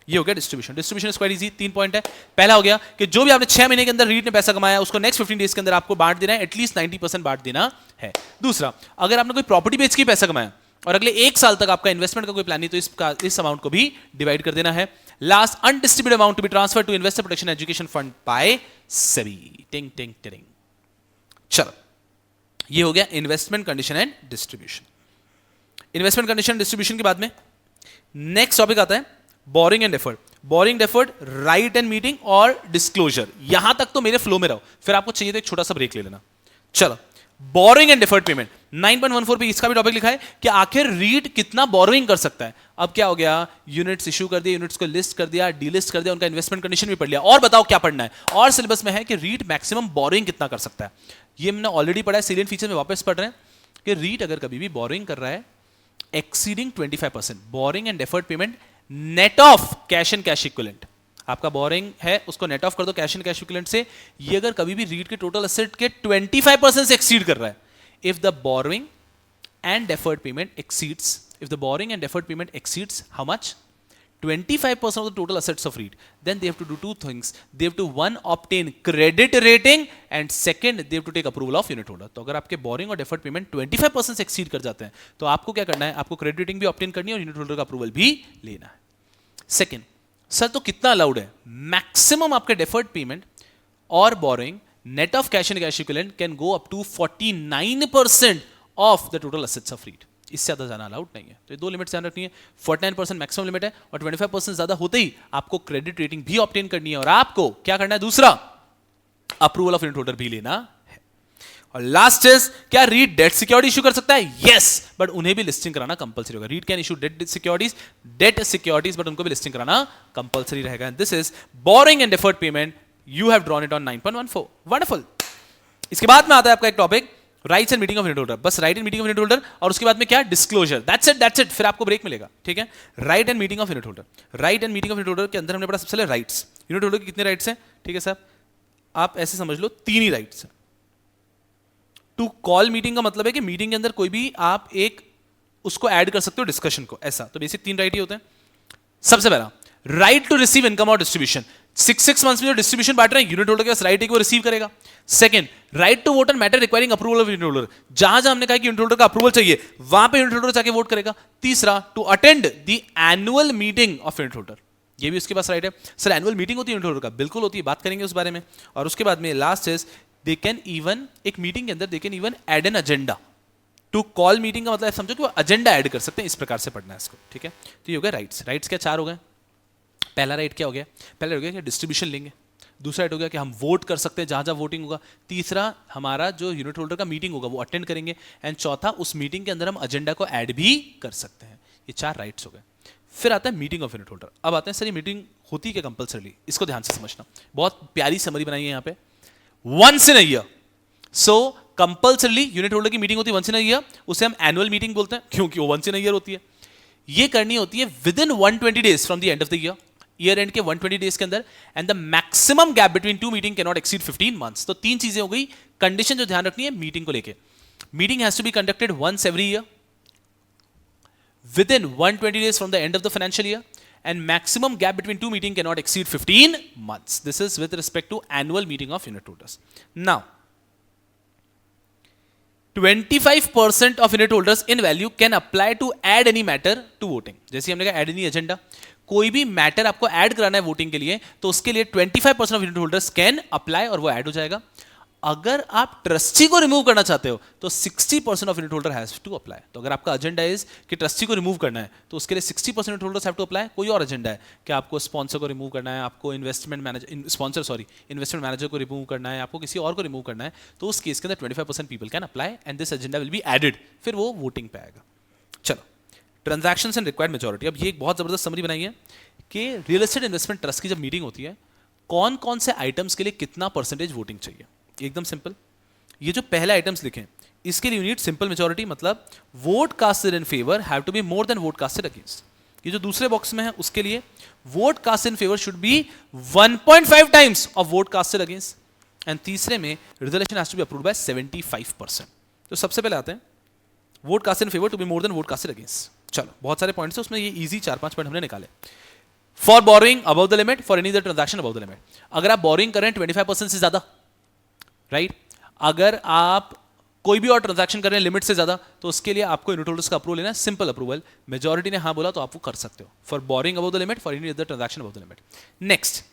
ये हो गया distribution. Distribution is quite easy, 3 point है। पहला हो गया कि जो भी आपने 6 महीने के अंदर रीट ने पैसा कमाया उसको नेक्स्ट 15 डेज के अंदर आपको बांट देना है, एटलीस्ट 90% बांट देना है। दूसरा, अगर आपने कोई प्रॉपर्टी बेच के पैसा कमाया और अगले 1 साल तक आपका इन्वेस्टमेंट का कोई प्लान नहीं, तो इस अमाउंट को भी डिवाइड कर देना है। Last, undistributed amount to be transfer to investor protection education fund by SEBI. टिंग टिंग टिंग। चलो, ये हो गया investment condition and distribution. Investment condition distribution के बाद में नेक्स्ट टॉपिक आता है borrowing and deferred. Borrowing, deferred, right and meeting और डिस्क्लोजर। यहां तक तो मेरे फ्लो में रहो, फिर आपको चाहिए तो एक छोटा सा ब्रेक ले लेना। चलो, बोरिंग एंड डेफर्ड पेमेंट 9.14 पे इसका भी टॉपिक लिखा है कि आखिर रीट कितना बोरोइंग कर सकता है। अब क्या हो गया, यूनिट्स इश्यू कर दिए, यूनिट्स को लिस्ट कर दिया, डीलिस्ट कर दिया, उनका इन्वेस्टमेंट कंडीशन भी पढ़ लिया। और बताओ क्या पढ़ना है, और सिलेबस में है कि रीट मैक्सिमम बोरोइंग कितना कर सकता है। ये हमने ऑलरेडी पढ़ा है, सेलिएंट फीचर में वापस पढ़ रहे हैं कि रीट अगर कभी भी बोरोइंग कर रहा है exceeding 25%, boring and deferred payment net of cash and cash equivalent. आपका बोरिंग है उसको नेट ऑफ कर दो कैश एंड कैश इक्विवेलेंट से। ये अगर कभी भी रीट के टोटल एसेट के 25% से एक्सीड कर रहा है, if the boring and deferred payment exceeds, if the borrowing and deferred payment exceeds how much 25% of the total assets of REIT, then they have to do two things. They have to, one, obtain credit rating, and second, they have to take approval of unit holder. तो अगर आपके borrowing और deferred payment 25% से exceed कर जाते हैं तो आपको क्या करना है, आपको credit rating भी obtain करनी है और unit holder का approval भी लेना है। Second, सर तो कितना allowed है? Maximum आपके deferred payment और borrowing net of cash and cash equivalent can go up to 49% of the total assets of REIT. इससे ज्यादा जाना अलाउड नहीं है। तो ये दो लिमिट ध्यान रखनी है, 49% मैक्सिमम लिमिट है और 25% ज्यादा होते ही आपको क्रेडिट रेटिंग भी ऑब्टेन करनी है और आपको क्या करना है, दूसरा अप्रूवल ऑफ यूनिट होल्डर भी लेना है। और लास्ट इज, क्या रीट डेट सिक्योरिटी इशू कर सकता है? यस, बट उन्हें भी लिस्टिंग कराना कंपलसरी होगा। REIT can issue debt securities but उनको भी लिस्टिंग कराना कंपलसरी रहेगा। And this is borrowing and deferred payment, you have drawn it on 9.14। Wonderful. इसके बाद में आता है आपका एक topic rights and meeting of unit holder. बस right and meeting of unit holder और उसके बाद में क्या, डिस्क्लोजर। दैट्स इट, फिर आपको ब्रेक मिलेगा। ठीक है, right and meeting of unit holder. Right and meeting of unit holder के अंदर हमने पढ़ा सबसे पहले राइट्स। यूनिट होल्डर के कितने राइट्स हैं? ठीक है साहब, आप ऐसे समझ लो 3 ही राइट्स हैं। टू कॉल मीटिंग का मतलब है कि मीटिंग के अंदर कोई भी आप एक उसको ऐड कर सकते हो डिस्कशन को, ऐसा। तो बेसिक 3 राइट ही होते हैं। सबसे पहला, राइट टू रिसीव इनकम और डिस्ट्रीब्यूशन। 6 मंथ्स में जो डिस्ट्रीब्यूशन बांट रहे हैं, यूनिट होल्डर के पास राइट है कि वो रिसीव करेगा। Second, right to vote on matter requiring approval of unit holder. जहां हमने कहा कि यूनिट होल्डर का अप्रूवल चाहिए, वहां पे यूनिट होल्डर जाके वोट करेगा। तीसरा, to attend the annual meeting of unit holder. ये भी उसके पास राइट है। सर एनुअल मीटिंग होती है यूनिट होल्डर का? बिल्कुल होती है, बात करेंगे उस बारे में। और उसके बाद में last is, they can even, एक मीटिंग के अंदर they can even add an agenda. To call meeting का मतलब समझो कि वो एजेंडा ऐड कर सकते हैं, इस प्रकार से पढ़ना है इसको। ठीक है, तो ये हो गया राइट्स। राइट्स क्या 4 हो गए? पहला राइट क्या हो गया? पहला हो गया कि डिस्ट्रीब्यूशन लेंगे। दूसरा राइट हो गया कि हम वोट कर सकते हैं जहां जहां वोटिंग होगा। तीसरा, हमारा जो यूनिट होल्डर का मीटिंग होगा वो अटेंड करेंगे। एंड चौथा, उस मीटिंग के अंदर हम एजेंडा को ऐड भी कर सकते हैं। ये 4 राइट्स हो गए। फिर आता है मीटिंग ऑफ यूनिट होल्डर। अब आते हैं सर ये मीटिंग होती क्या कंपलसरी? इसको ध्यान से समझना, बहुत प्यारी समरी बनाई है यहाँ पे। Once in a year, so compulsory unit holder की मीटिंग होती है वंस इन अ ईयर। उसे हम एनुअल मीटिंग बोलते हैं क्योंकि वो वंस इन अ ईयर होती है। ये करनी होती है within 120 days from the end of the year. Year and के 120 डेज के अंदर। And the maximum gap between 2 meeting can not exceed 15 months. तो 3 चीजें हो गई। कंडीशन जो ध्यान रखनी है मीटिंग को लेके, meeting has to be conducted once every year within 120 days from the end of the financial year, and maximum gap between 2 meeting can not exceed 15 months. This is with respect to annual meeting of unit holders. Now 25% of unit holders in value can apply to add any matter to voting। जैसे हमने कहा add any agenda, कोई भी matter आपको add कराना है voting के लिए तो उसके लिए 25% of unit holders can apply और वो ऐड हो जाएगा। अगर आप ट्रस्टी को रिमूव करना चाहते हो तो 60% of unit holder has to apply. तो अगर आपका एजेंडा इज कि ट्रस्टी को रिमूव करना है तो उसके लिए 60% unit holders have to apply. कोई और एजेंडा है कि आपको स्पॉन्सर को रिमूव करना है, आपको इन्वेस्टमेंट मैनेजर को रिमूव करना है, आपको किसी और को रिमूव करना है, तो उस केस के अंदर 25% people can apply and this agenda will be added. फिर वो वोटिंग पे आएगा। चलो, ट्रांजैक्शंस एंड रिक्वायर्ड मेजॉरिटी। अब ये एक बहुत जबरदस्त समरी बनाई है कि रियल एस्टेट इन्वेस्टमेंट ट्रस्ट की जब मीटिंग होती है, कौन कौन से आइटम्स के लिए कितना परसेंटेज वोटिंग चाहिए। एकदम सिंपल, ये जो पहले आइटम्स लिखे इसके लिए यूनिट सिंपल मेजॉरिटी, मतलब vote casted in favour have to be more than vote casted against. ये जो दूसरे बॉक्स में है उसके लिए vote cast in favour should be 1.5 times of vote casted against. And तीसरे में resolution has to be approved by 75%। तो सबसे पहले आते हैं vote cast in favour to be more than vote casted against. चलो, बहुत सारे पॉइंट्स है उसमें, ये इजी 4-5 पॉइंट हमने निकाले। For borrowing above the limit, for any other transaction above the limit. अगर आप बोरोइंग कर रहे हैं 25% से ज्यादा, राइट, अगर आप कोई भी और ट्रांजैक्शन कर रहे हैं लिमिट से ज्यादा, तो उसके लिए आपको यूनिट होल्डर्स का अप्रूवल लेना है, सिंपल अप्रूवल। मेजॉरिटी ने हाँ बोला तो आप वो कर सकते हो, for borrowing above the limit, for any other transaction above the limit. Next,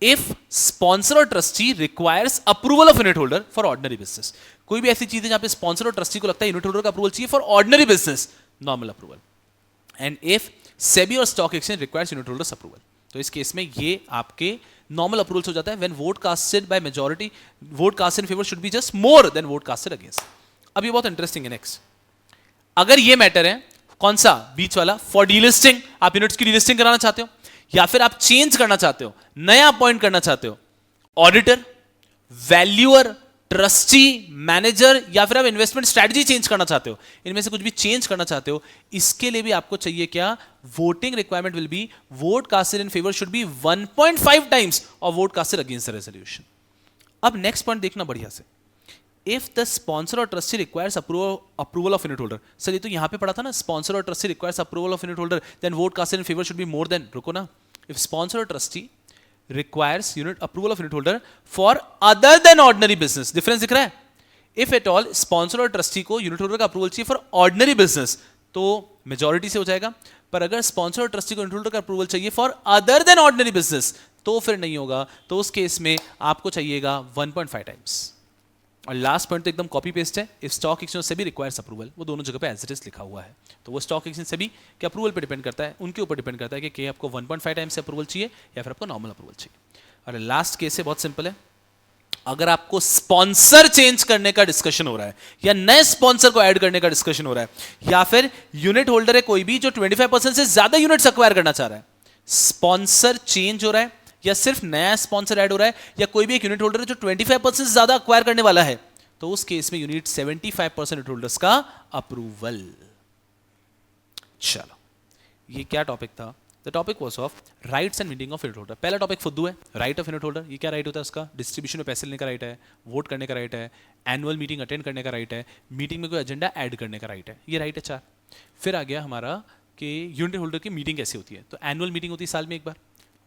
if sponsor और trustee requires approval of unit holder for ordinary business. कोई भी ऐसी चीज है जहां पे स्पॉन्सर और ट्रस्टी को लगता है यूनिट होल्डर का अप्रूवल चाहिए for ordinary business, normal approval. And if SEBI और stock exchange requires unit holders approval, तो इस केस में ये आपके नॉर्मल अप्रूवल्स हो जाता है। When vote casted by majority, vote cast in favour should be just more than vote casted against. अब ये बहुत इंटरेस्टिंग है। नेक्स्ट, अगर ये मैटर है कौन सा बीच वाला, फॉर डीलिस्टिंग, आप यूनिट्स की डीलिस्टिंग कराना चाहते हो, या फिर आप चेंज करना चाहते हो, नया अपॉइंट करना चाहते हो, ऑडिटर, वैल्यूअर, ट्रस्टी, मैनेजर, या फिर आप इन्वेस्टमेंट स्ट्रेटजी चेंज करना चाहते हो, इनमें से कुछ भी चेंज करना चाहते हो, इसके लिए भी आपको चाहिए क्या, voting requirement will be vote casted in favour should be 1.5 times और vote casted against the resolution. अब नेक्स्ट पॉइंट देखना बढ़िया से, इफ द स्पॉन्सर और trustee requires approval of unit holder. Sir ये तो यहां पे पढ़ा था ना, स्पॉन्सर और trustee requires approval of unit holder then vote casted in favour should be more than, रुको ना, इफ स्पॉन्सर और trustee requires unit approval of unit holder for other than ordinary business, difference दिख रहा है। If at all sponsor और trustee को unit holder का approval चाहिए फॉर ऑर्डिनरी बिजनेस, तो मेजॉरिटी से हो जाएगा। पर अगर स्पॉन्सर और ट्रस्टी को यूनिट होल्डर का अप्रूवल चाहिए for other than ordinary business, तो फिर नहीं होगा, तो उस केस में आपको चाहिएगा 1.5 टाइम्स। और लास्ट पॉइंट तो एकदम कॉपी पेस्ट है, इफ स्टॉक एक्सचेंज से भी रिक्वायर्स अप्रूवल, वो दोनों जगह पे एज इट इज लिखा हुआ है, तो वो स्टॉक एक्सचेंज से भी के अप्रूवल पे डिपेंड करता है, उनके ऊपर डिपेंड करता है कि आपको 1.5 टाइम्स से अप्रूवल चाहिए या फिर आपको नॉर्मल अप्रूवल चाहिए। और लास्ट केस है बहुत सिंपल है, अगर आपको स्पॉन्सर चेंज करने का डिस्कशन हो रहा है, या नए स्पॉन्सर को ऐड करने का डिस्कशन हो रहा है, या फिर यूनिट होल्डर है कोई भी जो 25% से ज्यादा यूनिट्स एक्वायर करना चाह रहा है, स्पॉन्सर चेंज हो रहा है या सिर्फ नया स्पॉन्सर ऐड हो रहा है, या कोई भी एक यूनिट होल्डर है जो 25% से ज्यादा एक्वायर करने वाला है, तो उस केस में यू नीड 75% यूनिट होल्डर्स का अप्रूवल। चलो, ये क्या टॉपिक था? The topic was of rights and meeting of unit holder. पहला टॉपिक फुद्दू है, राइट ऑफ यूनिट होल्डर। ये क्या राइट होता है उसका? डिस्ट्रीब्यूशन में पैसे लेने का राइट है, वोट करने का राइट है, एनुअल मीटिंग अटेंड करने का राइट है, मीटिंग में कोई एजेंडा ऐड करने का राइट है, ये राइट है 4। फिर आ गया हमारा कि यूनिट होल्डर की मीटिंग कैसे होती है, तो एनुअल मीटिंग होती है साल में एक बार,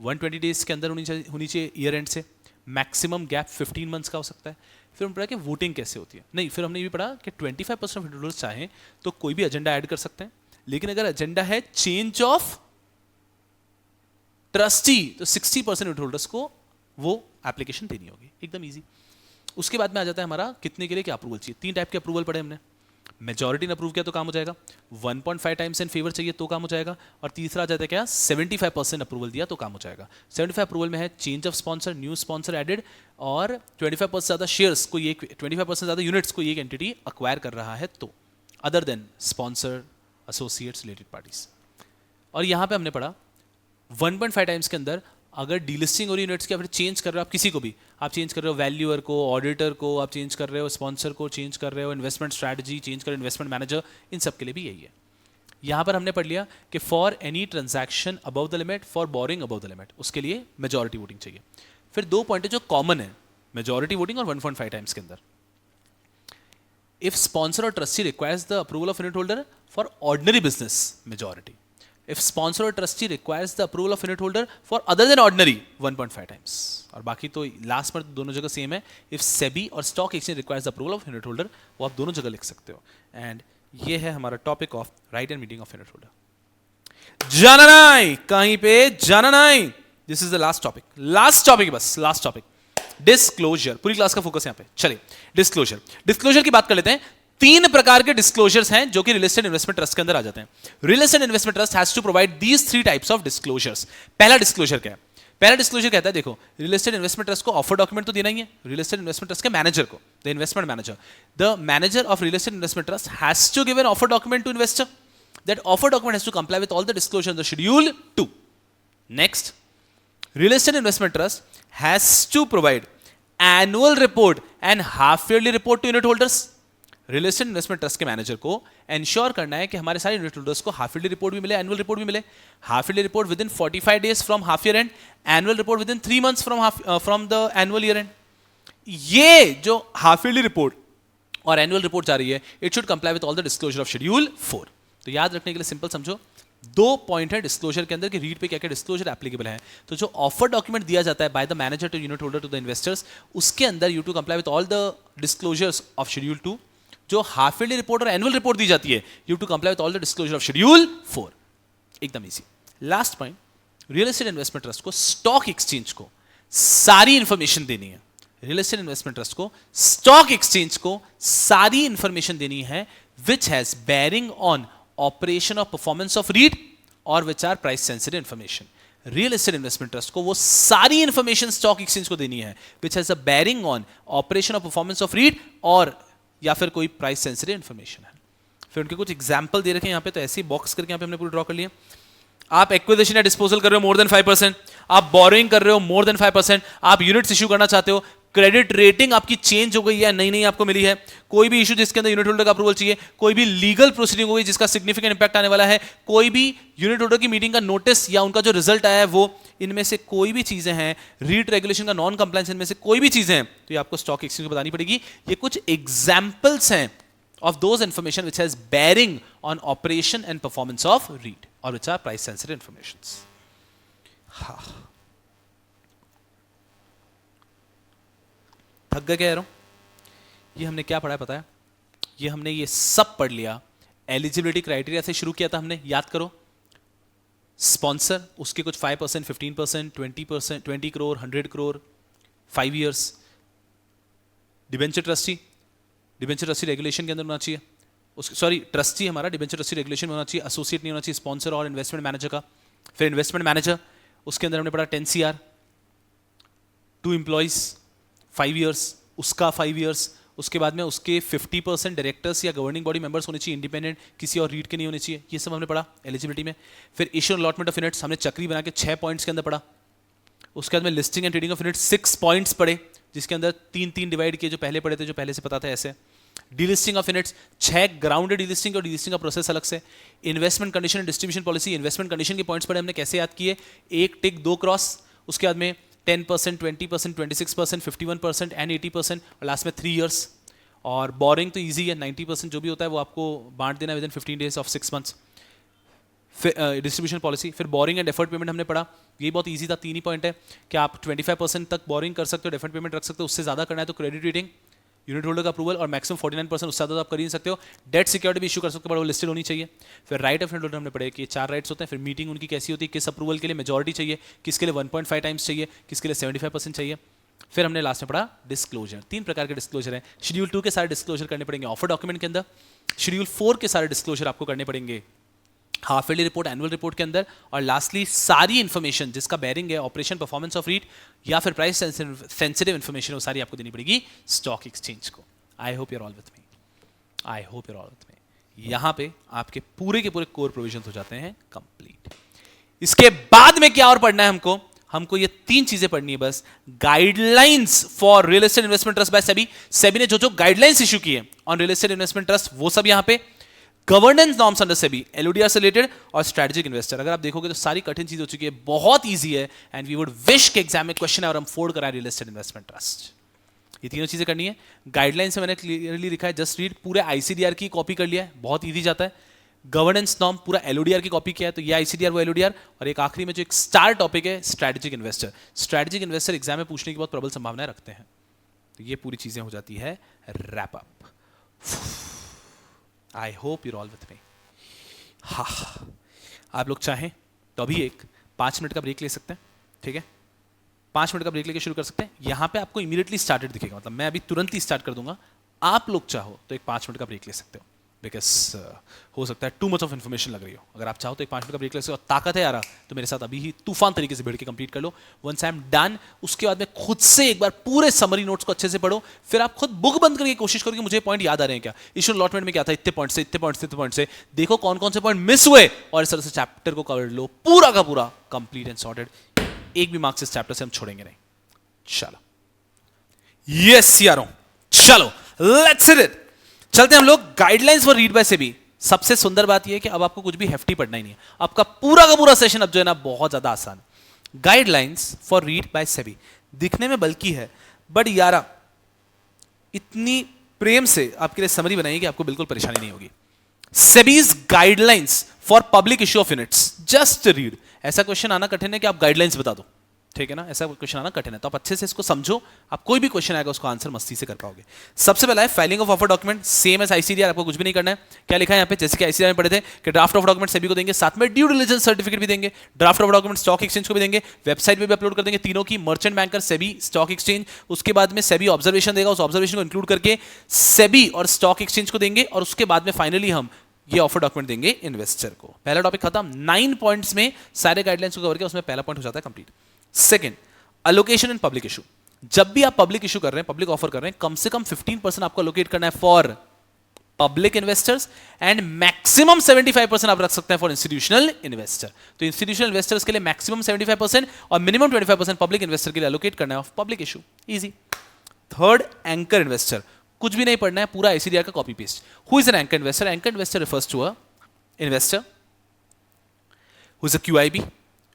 120 डेज के अंदर होनी चाहिए ईयर एंड से, मैक्सिमम गैप 15 मंथ्स का हो सकता है। फिर हमने पढ़ा कि वोटिंग कैसे होती है, नहीं फिर हमने ये भी पढ़ा कि 25% ऑफ यूनिट चाहें तो कोई भी एजेंडा ऐड कर सकते हैं, लेकिन अगर एजेंडा है चेंज ऑफ ट्रस्टी तो 60% यूनिट होल्डर्स को वो एप्लीकेशन देनी होगी, एकदम इजी। उसके बाद में आ जाता है हमारा कितने के लिए क्या अप्रूवल चाहिए। 3 टाइप के अप्रूवल पढ़े हमने, मेजॉरिटी ने अप्रूव किया तो काम हो जाएगा, 1.5 टाइम्स इन फेवर चाहिए तो काम हो जाएगा, और तीसरा आ जाता है क्या, 75% अप्रूवल दिया तो काम हो जाएगा। 75 अप्रूवल में है change of sponsor, new sponsor added, और 25% ज्यादा शेयर्स कोई एक, 25% ज्यादा यूनिट्स कोई एक एंटिटी अक्वायर कर रहा है तो, other than sponsor, associates, related parties. और यहां पे हमने पढ़ा 1.5 टाइम्स के अंदर अगर डीलिस्टिंग हो रही यूनिट्स की, फिर चेंज कर रहे हो आप किसी को भी, आप चेंज कर रहे हो वैल्यूअर को, ऑडिटर को आप चेंज कर रहे हो, स्पॉन्सर को चेंज कर रहे हो, इन्वेस्टमेंट स्ट्रैटेजी चेंज कर रहे हो, इन्वेस्टमेंट मैनेजर, इन सब के लिए भी यही है। यहां पर हमने पढ़ लिया कि for any transaction above the limit, for boring above the limit, उसके लिए मेजॉरिटी वोटिंग चाहिए। फिर 2 पॉइंट है जो कॉमन है, मेजॉरिटी वोटिंग और 1.5 टाइम्स के अंदर। इफ स्पॉन्सर और trustee requires the approval of unit holder for ordinary business, majority. If sponsor or trustee requires the approval of unit holder for other than ordinary, 1.5 times. और बाकी तो last पर दोनों जगह सेम है। If SEBI और stock exchange requires the approval of unit holder, वो आप दोनों जगह लिख सकते हो। एंड ये है हमारा topic of right and meeting of unit holder. जाना नहीं कहीं पे, जाना नहीं। This is the last topic, last topic, बस लास्ट टॉपिक, डिस्क्लोजर। पूरी क्लास का फोकस यहाँ पे। चलिए डिस्क्लोजर, डिस्क्लोजर की बात कर लेते हैं। 3 प्रकार के डिस्क्लोजर्स हैं जो कि रियल एस्टेट इन्वेस्टमेंट ट्रस्ट के अंदर आ जाते हैं। Real estate investment trust has to provide these 3 types of disclosures. पहला डिस्क्लोजर क्या है? पहला डिस्क्लोजर कहता है, देखो रियल एस्टेट इन्वेस्टमेंट ट्रस्ट को ऑफर डॉक्यूमेंट तो देना ही है, रियल एस्टेट इन्वेस्टमेंट ट्रस्ट के मैनेजर को, the investment manager, the manager of real estate investment trust has to give an offer document to investor. That offer document has to comply with all the disclosure in the schedule 2। Next, real estate investment trust has to provide annual report and half yearly report to unit holders. Real estate investment trust के manager को ensure करना है कि हमारे सारे unit holders को half yearly report भी मिले, एनुअल रिपोर्ट भी मिले। Half yearly report within 45 days from half year end, annual report within 3 months from the annual year end. ये जो हाफ ईयरली रिपोर्ट और एनुअल रिपोर्ट जा रही है, it should comply with all the disclosure of schedule 4। तो याद रखने के लिए सिंपल समझो, दो पॉइंट है डिस्क्लोजर के अंदर कि रीड पे क्या क्या डिस्क्लोजर एप्लीकेबल है। तो जो ऑफर डॉक्यूमेंट दिया जाता है by the manager to unit holder to the investors, उसके अंदर you to comply with all the disclosures of schedule 2। जो हाफ ईयरली रिपोर्ट और एनुअल रिपोर्ट दी जाती है, you to comply with all the disclosure of schedule 4। एकदम easy. Last point, real estate investment trust को stock exchange को सारी information देनी है। रियल एस्टेट इन्वेस्टमेंट ट्रस्ट को स्टॉक एक्सचेंज को सारी इंफॉर्मेशन देनी है which has bearing on operation or performance of REIT or which are price sensitive information। Real estate investment trust को वो सारी इंफॉर्मेशन स्टॉक एक्सचेंज को देनी है which has a bearing on operation or performance of REIT और या फिर कोई प्राइस सेंसिटिव इंफॉर्मेशन है। फिर उनके कुछ एग्जांपल दे रखे हैं यहाँ पे, तो ऐसे ही बॉक्स करके यहाँ पे हमने पूरा ड्रॉ कर लिया। आप एक्विजिशन या डिस्पोजल कर रहे हो मोर देन 5%, आप बोरोइंग कर रहे हो मोर देन 5%, आप यूनिट्स इशू करना चाहते हो, क्रेडिट रेटिंग आपकी चेंज हो गई है, नई नई आपको मिली है, कोई भी इशू जिसके अंदर यूनिट होल्डर का अप्रूवल चाहिए, कोई भी लीगल प्रोसीडिंग हो गई जिसका सिग्निफिकेंट इंपैक्ट आने वाला है, कोई भी यूनिट होल्डर की मीटिंग का नोटिस या उनका जो रिजल्ट आया है वो, इनमें से कोई भी चीजें हैं, रीट रेगुलेशन का नॉन कंप्लायंस, इनमें से कोई भी चीजें हैं तो ये आपको स्टॉक एक्सचेंज को बतानी पड़ेगी। ये कुछ एग्जाम्पल्स हैं of those information which has bearing on operation and performance of REIT or which are price sensitive informations। थक गए कह रहा हूं। ये हमने क्या पढ़ा है पता है? ये हमने ये सब पढ़ लिया। एलिजिबिलिटी क्राइटेरिया से शुरू किया था हमने, याद करो। स्पॉन्सर, उसके कुछ 5%, 15%, 20%, 20 crore, 100 crore, 5 years। Debenture trustee, debenture trustee regulation के अंदर होना चाहिए, सॉरी ट्रस्टी हमारा डिबेंचर ट्रस्टी रेगुलेशन में होना चाहिए, एसोसिएट नहीं होना चाहिए स्पॉन्सर और इन्वेस्टमेंट मैनेजर का। फिर इन्वेस्टमेंट मैनेजर, उसके अंदर हमने पढ़ा 10 CR, 2 एम्प्लॉइज, 5 years, उसका 5 years। उसके बाद में उसके 50% डायरेक्टर्स या गवर्निंग बॉडी मेंबर्स होने चाहिए इंडिपेंडेंट, किसी और रीड के नहीं होने चाहिए। ये सब हमने पढ़ा एलिजिबिलिटी में। फिर इश्यू अलॉटमेंट ऑफ यूनिट्स हमने चक्री बना के 6 पॉइंट्स के अंदर पढ़ा। उसके बाद में listing and trading of units 6 points पढ़े, जिसके अंदर 3-3 डिवाइड किए, जो पहले पढ़े थे, जो पहले से पता था ऐसे। Delisting of units 6 grounded delisting और डीलिस्टिंग का प्रोसेस अलग से। Investment condition and distribution policy, investment condition के पॉइंट्स पढ़े हमने, कैसे याद किए, 1 टिक 2 क्रॉस। उसके बाद में 10%, 20%, 26%, 51% एंड 80%, और लास्ट में 3 years। और बोरिंग तो इजी है, 90% जो भी होता है वो आपको बांट देना within 15 days of 6 months। Distribution policy, फिर बोरिंग एंड डेफर्ड पेमेंट हमने पढ़ा। ये बहुत इजी था, 3 ही पॉइंट है कि आप 25% तक बोरिंग कर सकते हो, डेफर्ड पेमेंट रख सकते हो, उससे ज़्यादा करना है तो क्रेडिट रेटिंग, यूनिट होल्डर का अप्रूवल, और मैक्सिमम 49%, उससे ज़्यादा आप कर ही नहीं सकते हो। डेट सिक्योरिटी भी इशू कर सकते हो, बट वो लिस्टेड होनी चाहिए। फिर राइट ऑफ यूनिट होल्डर हमने पढ़े कि 4 राइट्स होते हैं। फिर मीटिंग उनकी कैसी होती है, किस अप्रूवल के लिए मेजॉरिटी चाहिए, किसके लिए 1.5 times चाहिए, किसके लिए 75% चाहिए। फिर हमने लास्ट में पढ़ा डिस्क्लोजर, 3 प्रकार के डिस्क्लोजर हैं। शेड्यूल 2 के सारे डिस्क्लोजर करने पड़ेंगे ऑफर डॉक्यूमेंट के अंदर, शेड्यूल 4 के सारे डिस्क्लोजर आपको करने पड़ेंगे half yearly report, annual report के अंदर, और लास्टली सारी इंफॉर्मेशन जिसका बेरिंग है ऑपरेशन परफॉर्मेंस ऑफ रीट या फिर प्राइस सेंसिटिव इंफॉर्मेशन, वो सारी आपको देनी पड़ेगी स्टॉक एक्सचेंज को। I hope you're all with me, I hope you're all with me. यहां पे आपके पूरे के पूरे कोर प्रोविजंस हो जाते हैं कंप्लीट। इसके बाद में क्या और पढ़ना है हमको? हमको ये 3 चीजें पढ़नी है बस। Guidelines for real estate investment trust by SEBI, SEBI ने जो जो गाइडलाइंस इशू किए on real estate investment trust, वो सब यहां पे। Governance norms under SEBI, LODR से रिलेटेड, और स्ट्रेटेजिक इन्वेस्टर। अगर आप देखोगे तो सारी कठिन चीज हो चुकी है, बहुत इजी है, एंड वी वुड विश के एग्जाम में क्वेश्चन है और हम फोड़ कराए रियल एस्टेट इन्वेस्टमेंट ट्रस्ट। ये तीनों चीजें करनी है। गाइडलाइन से मैंने क्लियरली लिखा है, जस्ट रीड, पूरे आईसीडीआर की कॉपी कर लिया है, बहुत इजी जाता है। गवर्नेंस नॉर्म पूरा एलओडीआर की कॉपी किया है, तो ये आईसीडीआर वो एलओडीआर, और एक आखिरी में जो एक स्टार टॉपिक है strategic investor. Strategic investor exam में पूछने की बहुत प्रबल संभावनाएं रखते हैं। तो ये पूरी चीजें हो जाती है wrap up. I hope you're all with me. हाँ, आप लोग चाहें तो अभी एक 5 मिनट का ब्रेक ले सकते हैं, ठीक है? 5 मिनट का ब्रेक लेके शुरू कर सकते हैं। यहां पे आपको इमीडिएटली स्टार्टेड दिखेगा, मतलब मैं अभी तुरंत ही स्टार्ट कर दूंगा। आप लोग चाहो तो एक 5 मिनट का ब्रेक ले सकते हो, बिकॉज हो सकता है टू मच ऑफ इन्फॉर्मेशन लग रही हो। अगर आप चाहो तो एक 5 मिनट का ब्रेक ले सकते हो, और ताकत है यार तो मेरे साथ अभी ही तूफान तरीके से भिड़ के कंप्लीट कर लो। वंस आई एम डन, उसके बाद में खुद से एक बार पूरे समरी नोट्स को अच्छे से पढ़ो। फिर आप खुद बुक बंद करके कोशिश करो कि मुझे पॉइंट याद आ रहे हैं क्या, इशू अलॉटमेंट में क्या था, इतने पॉइंट से इतने पॉइंट से इतने पॉइंट से, देखो कौन कौन से पॉइंट मिस हुए, और इस तरह से चैप्टर को कवर लो पूरा का पूरा कंप्लीट एंड सॉर्टेड। एक भी मार्क्स इस चैप्टर से हम छोड़ेंगे नहीं। चलो, यस यारों, चलो लेट्स इट। चलते हैं हम लोग guidelines for read by SEBI. सबसे सुंदर बात यह है कि अब आपको कुछ भी हेफ्टी पढ़ना ही नहीं है, आपका पूरा का पूरा सेशन अब जो है ना बहुत ज्यादा आसान। Guidelines for read by SEBI दिखने में बल्कि है, बट यारा इतनी प्रेम से आपके लिए समरी बनाई कि आपको बिल्कुल परेशानी नहीं होगी। SEBI's guidelines for public issue of units, just read. ऐसा क्वेश्चन आना कठिन है कि आप गाइडलाइंस बता दो, ठीक है ना, ऐसा क्वेश्चन आना कठिन है, तो आप अच्छे से इसको समझो, आप कोई भी क्वेश्चन आएगा उसको आंसर मस्ती से कर पाओगे। सबसे पहला है filing of offer document, same as ICDR, आपको कुछ भी नहीं करना है। क्या लिखा है यहाँ पे, जैसे कि आईसीडीआर में पढ़े थे कि ड्राफ्ट ऑफ डॉक्यूमेंट सभी को देंगे, साथ में ड्यू डिलिजेंस सर्टिफिकेट भी देंगे, draft of document stock exchange को भी देंगे, वेबसाइट पे भी अपलोड कर देंगे तीनों की, merchant banker, SEBI, stock exchange. उसके बाद में सेबी ऑब्जर्वेशन देगा, उस ऑब्जर्वेशन को इंक्लूड करके सेबी और स्टॉक एक्सचेंज को देंगे, और उसके बाद में फाइनली हम ये ऑफर डॉक्यूमेंट देंगे इन्वेस्टर को। पहला टॉपिक खत्म, 9 पॉइंट्स में सारे गाइडलाइंस को कवर किया, उसमें पहला पॉइंट हो जाता है complete. Second, allocation in public issue. जब भी आप पब्लिक इशू कर रहे हैं, पब्लिक ऑफर कर रहे हैं, कम से कम 15% आपको अलोकेट करना है for public investors and maximum 75% आप रख सकते हैं फॉर इंस्टीट्यूशनल इन्वेस्टर। तो इंस्टीट्यूशनल इन्वेस्टर्स के लिए मैक्सिमम 75% और मिनिमम 25% पब्लिक इन्वेस्टर के लिए अलोकेट करना है of public issue, easy. Third, anchor investor, कुछ भी नहीं पढ़ना है, पूरा आईसीडीआर का copy paste. Who is an anchor investor? Anchor investor refers to a investor who is a QIB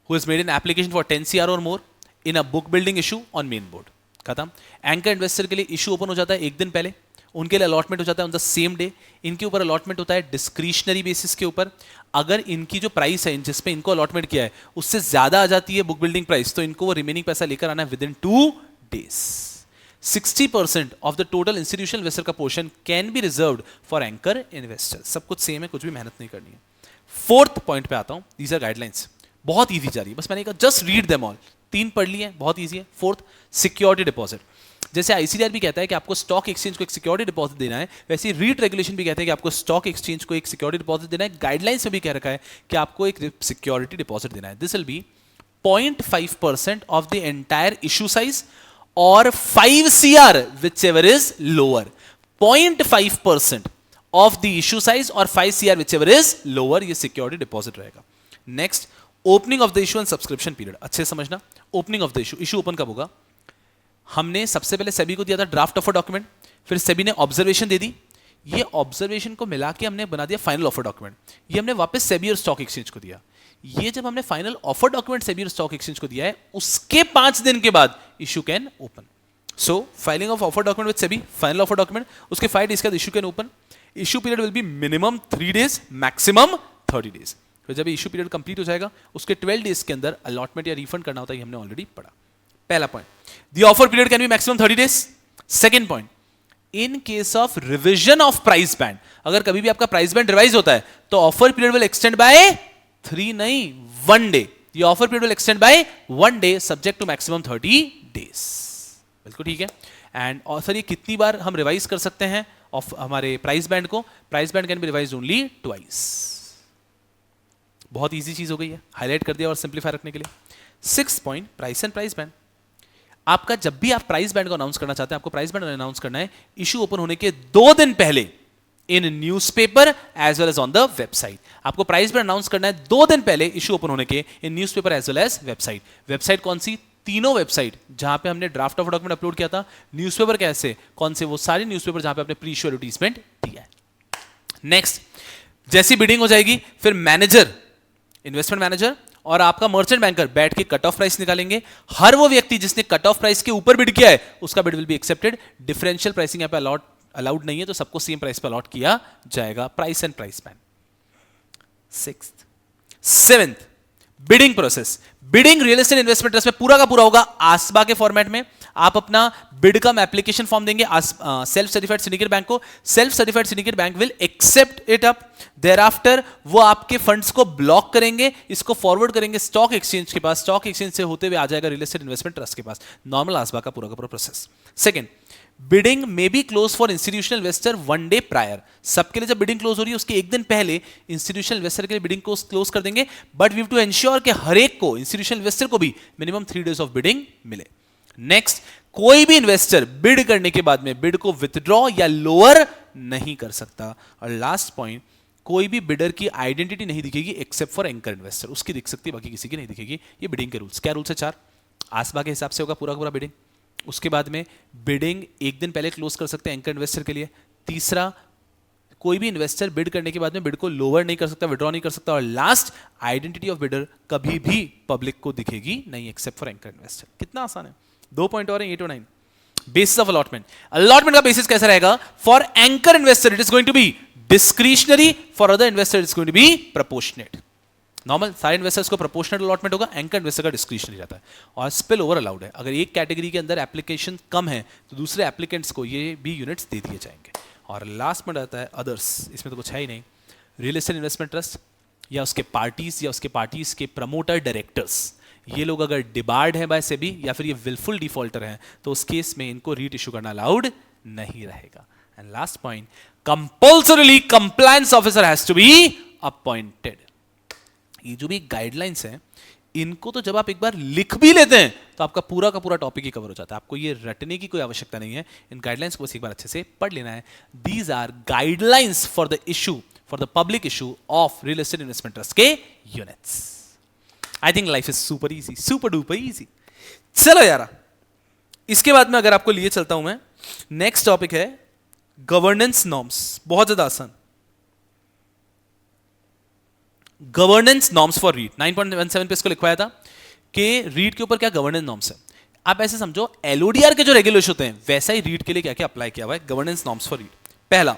who has made an application for 10 CR or more in a book building issue on main board। खत्म। Anchor investor के लिए issue open हो जाता है एक दिन पहले, उनके लिए अलॉटमेंट हो जाता है ऑन द सेम डे। इनके ऊपर अलॉटमेंट होता है डिस्क्रिशनरी बेसिस के ऊपर। अगर इनकी जो प्राइस है जिस पे इनको अलॉटमेंट किया है उससे ज्यादा आ जाती है बुक बिल्डिंग प्राइस, तो इनको वो रिमेनिंग पैसा लेकर आना है within 2 days। 60% of the total institutional investor का portion can be reserved for anchor investor. सब कुछ सेम है, कुछ भी मेहनत नहीं करनी है। फोर्थ पॉइंट पे आता हूं, दीज आर गाइडलाइंस, बहुत इजी जा रही है, बस मैंने कहा जस्ट रीड देम ऑल, 3 पढ़ लिए, बहुत इजी है। Fourth, security deposit. जैसे आईसीडीआर भी कहता है कि आपको स्टॉक एक्सचेंज को एक सिक्योरिटी डिपॉजिट देना है, वैसे ही रीट रेगुलेशन भी कहते हैं कि आपको स्टॉक एक्सचेंज को एक सिक्योरिटी डिपॉजिट देना है। गाइडलाइंस में भी कह रखा है कि आपको एक सिक्योरिटी डिपॉजिट देना है। This will B 0.5% of the entire issue size और 5 CR whichever is lower। 0.5% of the issue size और 5 CR whichever is lower, ये सिक्योरिटी डिपॉजिट रहेगा। Next, opening of the issue and subscription period. अच्छे समझना, opening of the issue, issue open कब होगा? हमने सबसे पहले सेबी को दिया था ड्राफ्ट ऑफर डॉक्यूमेंट, फिर सेबी ने ऑब्जर्वेशन दे दी, ये ऑब्जर्वेशन को मिला के हमने बना दिया फाइनल ऑफर डॉक्यूमेंट, ये हमने वापस सेबी और स्टॉक एक्सचेंज को दिया। ये जब हमने फाइनल ऑफर डॉक्यूमेंट सेबी और स्टॉक एक्सचेंज को दिया है, उसके 5 दिन के बाद issue can open. So filing of offer document with SEBI, final offer document, उसके 5 डेज के बाद issue can open. Issue period will be minimum 3 days, maximum 30 days। फिर जब इशू पीरियड कंप्लीट हो जाएगा, उसके 12 days के अंदर अलॉटमेंट या रिफंड करना होता है, ये हमने ऑलरेडी पढ़ा। पहला point, the offer period can be maximum 30 days। Second point, in case of revision of price band, अगर कभी भी आपका प्राइस बैंड रिवाइज होता है तो offer period will extend by 3 नहीं 1 day। ये offer period will extend by 1 day subject to maximum 30 days। बिल्कुल ठीक है। एंड और सर ये कितनी बार हम रिवाइज कर सकते हैं ऑफ हमारे प्राइस बैंड को? Price band can be revise only twice. बहुत इजी चीज हो गई है, हाईलाइट कर दिया और सिंप्लीफाई रखने के लिए। 6th point, price and price band. आपका जब भी आप प्राइस बैंड को अनाउंस करना चाहते हैं, आपको प्राइस बैंड अनाउंस करना है इशू ओपन होने के 2 दिन पहले in newspaper as well as on the website. आपको प्राइस बैंड अनाउंस करना है 2 दिन पहले इशू ओपन होने के in newspaper as well as website. Website कौन सी? तीनों वेबसाइट जहां पे हमने ड्राफ्ट ऑफ डॉक्यूमेंट अपलोड किया था। न्यूज़पेपर कैसे? कौन से? वो सारे न्यूज़पेपर जहां पे आपने प्री इशू एडवर्टाइजमेंट दिया है। नेक्स्ट, जैसी बिडिंग हो जाएगी, फिर मैनेजर, इन्वेस्टमेंट मैनेजर और आपका मर्चेंट बैंकर बैठ के कट ऑफ प्राइस निकालेंगे। हर वो व्यक्ति जिसने कट ऑफ प्राइस के ऊपर बिड किया है उसका bid will be accepted. Differential pricing यहाँ पे अलाउड नहीं है, तो सबको सेम प्राइस पे अलॉट किया जाएगा। Price and price band. 6th, 7th, bidding process. Bidding real estate investment trust में पूरा का पूरा होगा आसबा के फॉर्मेट में। आप अपना बिड कम एप्लीकेशन फॉर्म देंगे सेल्फ सर्टिफाइड सिंडिकेट बैंक को। Self certified syndicate bank will accept it up. Thereafter वो आपके फंड्स को ब्लॉक करेंगे, इसको फॉरवर्ड करेंगे स्टॉक एक्सचेंज के पास। स्टॉक एक्सचेंज से होते हुए आ जाएगा रियल एस्टेट इन्वेस्टमेंट ट्रस्ट के पास। नॉर्मल आसबा का पूरा process. Second, bidding may be close for institutional investor 1 day prior. सबके लिए जब बिडिंग क्लोज हो रही है उसके 1 दिन पहले इंस्टीट्यूशनल इन्वेस्टर के लिए बिडिंग को क्लोज कर देंगे। But we have to ensure कि हर एक को, इंस्टीट्यूशनल इन्वेस्टर को भी मिनिमम 3 days ऑफ बिडिंग मिले। नेक्स्ट, कोई भी इन्वेस्टर बिड करने के बाद में बिड को विथड्रॉ या लोअर नहीं कर सकता। और लास्ट पॉइंट, कोई भी बिडर की आइडेंटिटी नहीं दिखेगी एक्सेप्ट फॉर एंकर इन्वेस्टर। उसकी दिख सकती है, बाकी किसी की नहीं दिखेगी। ये बिडिंग के रूल्स। क्या रूल्स है? 4। आसबा के हिसाब से होगा पूरा बिडिंग। उसके बाद में बिडिंग 1 दिन पहले क्लोज कर सकते हैं एंकर इन्वेस्टर के लिए। तीसरा, कोई भी इन्वेस्टर बिड करने के बाद में बिड को लोअर नहीं कर सकता, विड्रॉ नहीं कर सकता। और लास्ट, आइडेंटिटी ऑफ बिडर कभी भी पब्लिक को दिखेगी नहीं एक्सेप्ट फॉर एंकर इन्वेस्टर। कितना आसान है। 2 पॉइंट और 8 और 9। Basis of allotment. अलॉटमेंट का बेसिस कैसा रहेगा? For anchor investor it is going to be discretionary, for other investor it's going to be proportionate. Normal सारे इन्वेस्टर्स को प्रोपोर्शनल अलॉटमेंट होगा, एंकर इन्वेस्टर का डिस्क्रिशनरी रहता है। और स्पिल ओवर अलाउड है, अगर एक कैटेगरी के अंदर एप्लीकेशन कम है तो दूसरे एप्लीकेंट्स को ये भी यूनिट्स दे दिए जाएंगे। और लास्ट में रहता है अदर्स, इसमें तो कुछ है ही नहीं। रियल एस्टेट इन्वेस्टमेंट ट्रस्ट या उसके पार्टीज के प्रमोटर डायरेक्टर्स, ये लोग अगर डिबार्ड हैं बाय सेबी या फिर ये विलफुल डिफॉल्टर हैं तो उस केस में इनको रीट इशू करना अलाउड नहीं रहेगा। And last point, compulsorily compliance officer has to be appointed. ये जो भी गाइडलाइंस हैं इनको तो जब आप एक बार लिख भी लेते हैं तो आपका पूरा का पूरा टॉपिक ही कवर हो जाता है, आपको ये रटने की कोई आवश्यकता नहीं है। इन गाइडलाइंस को बस एक बार अच्छे से पढ़ लेना है। These are guidelines for the issue, for the public issue of real estate investment trust के units. I think life is super easy, super duper easy. चलो यार, इसके बाद में अगर आपको लिए चलता हूं मैं, नेक्स्ट टॉपिक है गवर्नेंस नॉर्म्स। बहुत ज्यादा आसान, गवर्नेंस नॉर्म्स फॉर रीट। 9.17 पे इसको लिखवाया था कि रीट के ऊपर क्या गवर्नेंस नॉर्म्स है। आप ऐसे समझो एलओडीआर के जो रेगुलेशन होते हैं वैसा ही रीट के लिए क्या क्या अप्लाई किया हुआ है, गवर्नेंस नॉर्म्स फॉर रीट। पहला,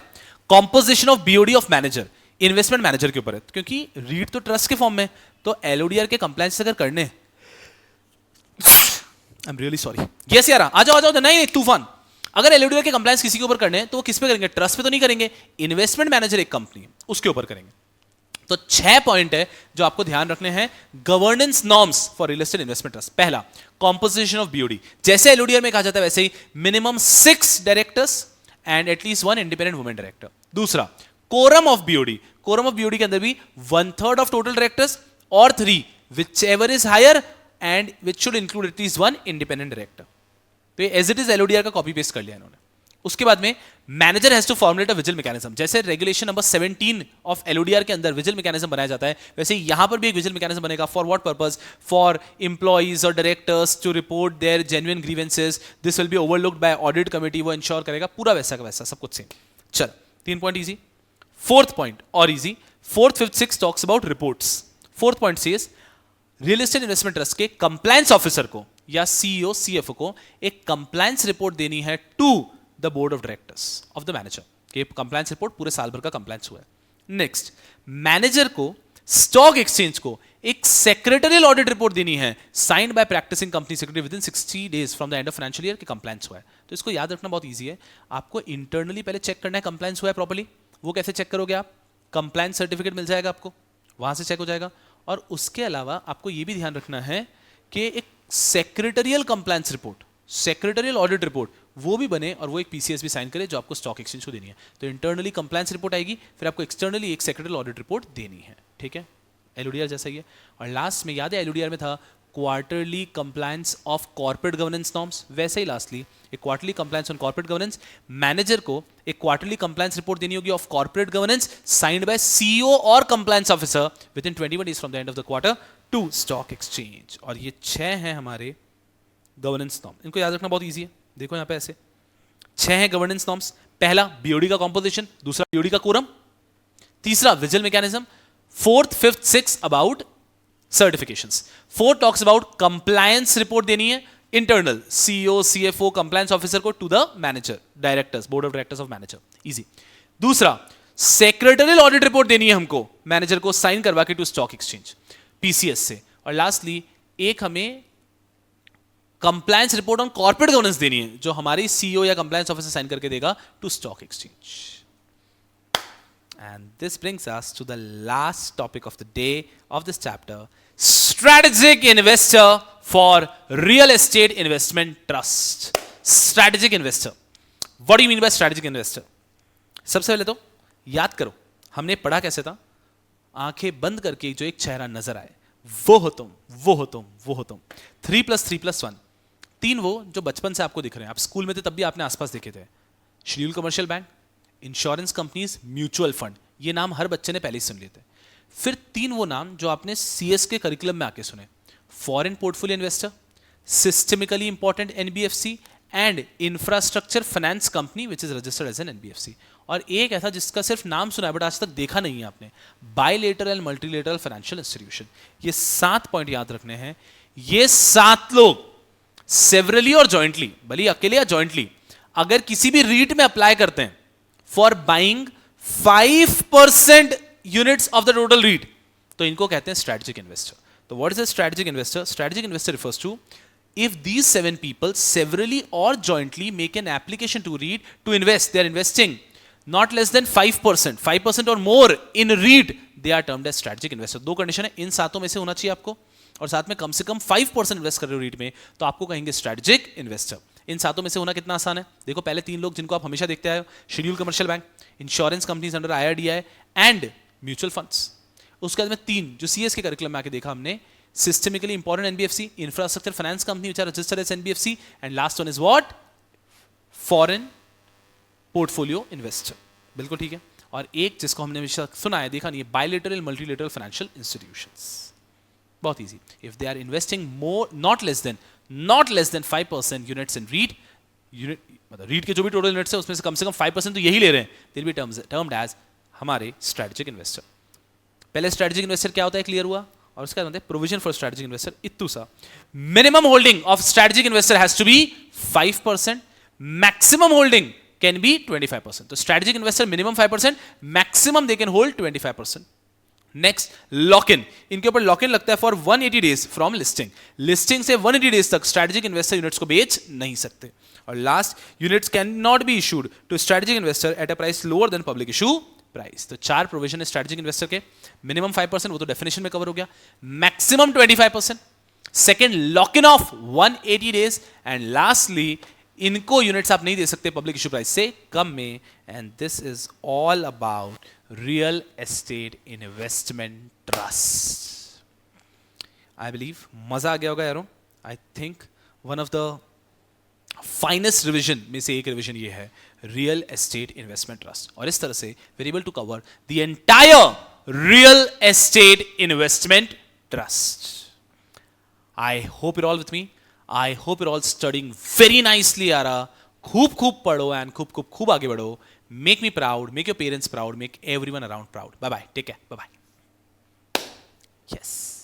composition of BOD of manager, investment manager के ऊपर है, क्योंकि रीट तो ट्रस्ट के फॉर्म में, तो एलओडीआर के कंप्लायंस अगर करने, I am really sorry, yes यार आ जाओ नहीं तूफान। अगर एलओडीआर के कंप्लायंस किसी के ऊपर करने हैं तो वो किस पे करेंगे, ट्रस्ट पे तो नहीं करेंगे, इन्वेस्टमेंट मैनेजर एक कंपनी है उसके ऊपर करेंगे। तो 6 पॉइंट है जो आपको ध्यान रखने हैं governance norms for real estate investment trust. पहला, कॉम्पोजिशन ऑफ बीओडी, जैसे एलओडीआर में कहा जाता है वैसे ही minimum 6 directors and at least 1 independent women director. दूसरा, quorum of BOD, quorum of BOD के अंदर भी 1/3 ऑफ टोटल डायरेक्टर्स और 3 whichever is higher and which should include at least 1 independent director. तो एज इट इज एलओडीआर का copy paste कर लिया इन्होंने। उसके बाद में manager has to formulate a vigil mechanism, जैसे रेगुलेशन नंबर 17 ऑफ एलओडीआर के अंदर विजिल मैकेनिज्म बनाया जाता है, वैसे यहां पर भी एक विजिल मैकेनिज्म बनेगा। For what purpose, for employees और directors to report their genuine grievances, this will be overlooked by audit committee, वो इंश्योर करेगा, पूरा वैसा का वैसा सब कुछ सेम। चल 3 पॉइंट इजी। फोर्थ पॉइंट और easy, 4th, 5th, 6th talks about reports. 4th point says real estate investment trust के कंप्लायंस ऑफिसर को या सीईओ सीएफओ को एक कंप्लायंस रिपोर्ट देनी है to the board of directors of the manager, कि compliance report पूरे साल भर का कंप्लायंस हुआ है। नेक्स्ट, मैनेजर को स्टॉक एक्सचेंज को एक सेक्रेटरियल ऑडिट रिपोर्ट देनी है signed by practicing company secretary within 60 days from the end of financial year कि कंप्लायंस हुआ है। तो इसको याद रखना बहुत ईजी है, आपको इंटरनली पहले चेक करना है कंप्लायंस हुआ है प्रॉपर्ली। वो कैसे चेक करोगे आप, कंप्लायंस सर्टिफिकेट मिल जाएगा आपको, वहां से चेक हो जाएगा। और उसके अलावा आपको यह भी ध्यान रखना है कि एक secretarial compliance report, secretarial audit report वो भी बने और वो एक पीसीएस भी साइन करे जो आपको स्टॉक एक्सचेंज को देनी है। तो इंटरनली कंप्लायंस रिपोर्ट आएगी, फिर आपको एक्सटर्नली एक सेक्रेटरियल ऑडिट रिपोर्ट देनी है, ठीक है, एलओडीआर जैसा ही है। और लास्ट में याद है एलओडीआर में था quarterly compliance of corporate governance norms, वैसे ही लास्टली एक quarterly compliance on corporate governance. Manager को एक क्वार्टरली कंप्लायंस रिपोर्ट देनी होगी of corporate governance signed by CEO और compliance officer within 21 days from the end of the quarter to stock exchange. और ये 6 हैं हमारे गवर्नेंस नॉर्म, इनको याद रखना बहुत ईजी है। देखो यहाँ पे ऐसे 6 हैं गवर्नेंस नॉर्म्स। पहला, बीओडी का कॉम्पोजिशन, दूसरा बीओडी का कोरम, तीसरा vigil mechanism, 4th, 5th, 6th about certifications. 4 talks about compliance report देनी है internal CEO CFO compliance officer को to the manager directors board of directors of manager, easy. दूसरा, secretarial audit report देनी है हमको manager को sign करवा के टू स्टॉक एक्सचेंज पीसीएस से। और लास्टली एक हमें compliance report on corporate governance देनी है जो हमारी सीईओ या कंप्लायंस ऑफिसर साइन करके देगा to stock exchange. And this brings us to the last topic of the day of this chapter, strategic investor for real estate investment trust. Strategic investor. What do you mean by strategic investor? सबसे पहले तो याद करो हमने पढ़ा कैसे था, आंखें बंद करके जो एक चेहरा नजर आए वो हो तुम, वो हो तुम, वो हो तुम। 3+3+1, 3 वो जो बचपन से आपको दिख रहे हैं, आप स्कूल में थे तब भी आपने आसपास देखे थे। Schedule commercial bank, insurance companies, mutual fund, ये नाम हर बच्चे ने पहले ही सुन लिए थे। फिर 3 वो नाम जो आपने सीएस के करिकुलम में आके सुने, foreign portfolio investor, systemically important NBFC and infrastructure finance company which is registered as an NBFC. और एक ऐसा जिसका सिर्फ नाम सुना है बट आज तक देखा नहीं है आपने, bilateral and multilateral financial institution. ये 7 पॉइंट याद रखने हैं। ये 7 लोग सेवरली और जॉइंटली, भले अकेले या जॉइंटली, अगर किसी भी रीट में अप्लाई करते हैं for buying 5% units of the total REIT, तो इनको कहते हैं स्ट्रेटेजिक इन्वेस्टर. तो what is a strategic investor? Strategic investor refers to if these 7 people severally or jointly make an application to REIT to invest, they are investing not less than 5% or more in REIT, they are termed as strategic investor. दो condition है, इन सातों में से होना चाहिए आपको, और साथ में कम से कम 5% इन्वेस्ट कर रहे हो REIT में, तो आपको कहेंगे स्ट्रेटेजिक इन्वेस्टर. इन सातों में से होना कितना आसान है? देखो पहले 3 लोग जिनको आप हमेशा देखते आए हो, schedule commercial bank, insurance companies under IRDAI and mutual funds. उसके बाद में 3 जो CS के करिकुलम में आके देखा हमने, systemically important NBFC, infrastructure finance company which are registered as NBFC, and last one is what? Foreign portfolio investor. बिल्कुल ठीक है. और एक जिसको हमने हमेशा सुना है, देखा नहीं है, bilateral multilateral financial institutions. बहुत easy. If they are investing more, not less than 5% units in REIT, मतलब REIT के जो भी टोटल यूनिट्स है उसमें से कम 5% तो यही ले रहे हैं, they'll be termed as हमारे strategic investor. पहले strategic investor क्या होता है क्लियर हुआ, और उसका मतलब प्रोविजन फॉर स्ट्रेटेजिक इन्वेस्टर. इतू सा minimum holding of strategic investor has to be 5%, maximum holding can be 25%. तो strategic investor minimum 5%, maximum they can hold 25%. Next lock in, इनके ऊपर लॉक इन लगता है for 180 days from listing. Listing से 180 days तक strategic investor units को बेच नहीं सकते. और last, units can not be issued to strategic investor at a price lower than public issue price. तो 4 प्रोविजन है स्ट्रेटेजिक इन्वेस्टर के. मिनिमम 5%, वो तो डेफिनेशन में कवर हो गया. Maximum 25%, second lock in of 180 days, and lastly इनको units आप नहीं दे सकते पब्लिक इशू प्राइस से कम में. And this is all about real estate investment trust. I believe मजा आ गया होगा यारों. I think one of the finest revision में से एक रिवीजन ये है, रियल एस्टेट इन्वेस्टमेंट ट्रस्ट. और इस तरह से we are able to cover the entire real estate investment trust. I hope you're all with me. I hope you're all studying very nicely यारा. खूब पढ़ो एंड खूब आगे बढ़ो. Make me proud, make your parents proud, make everyone around proud. Bye bye. Take care. Bye bye. Yes.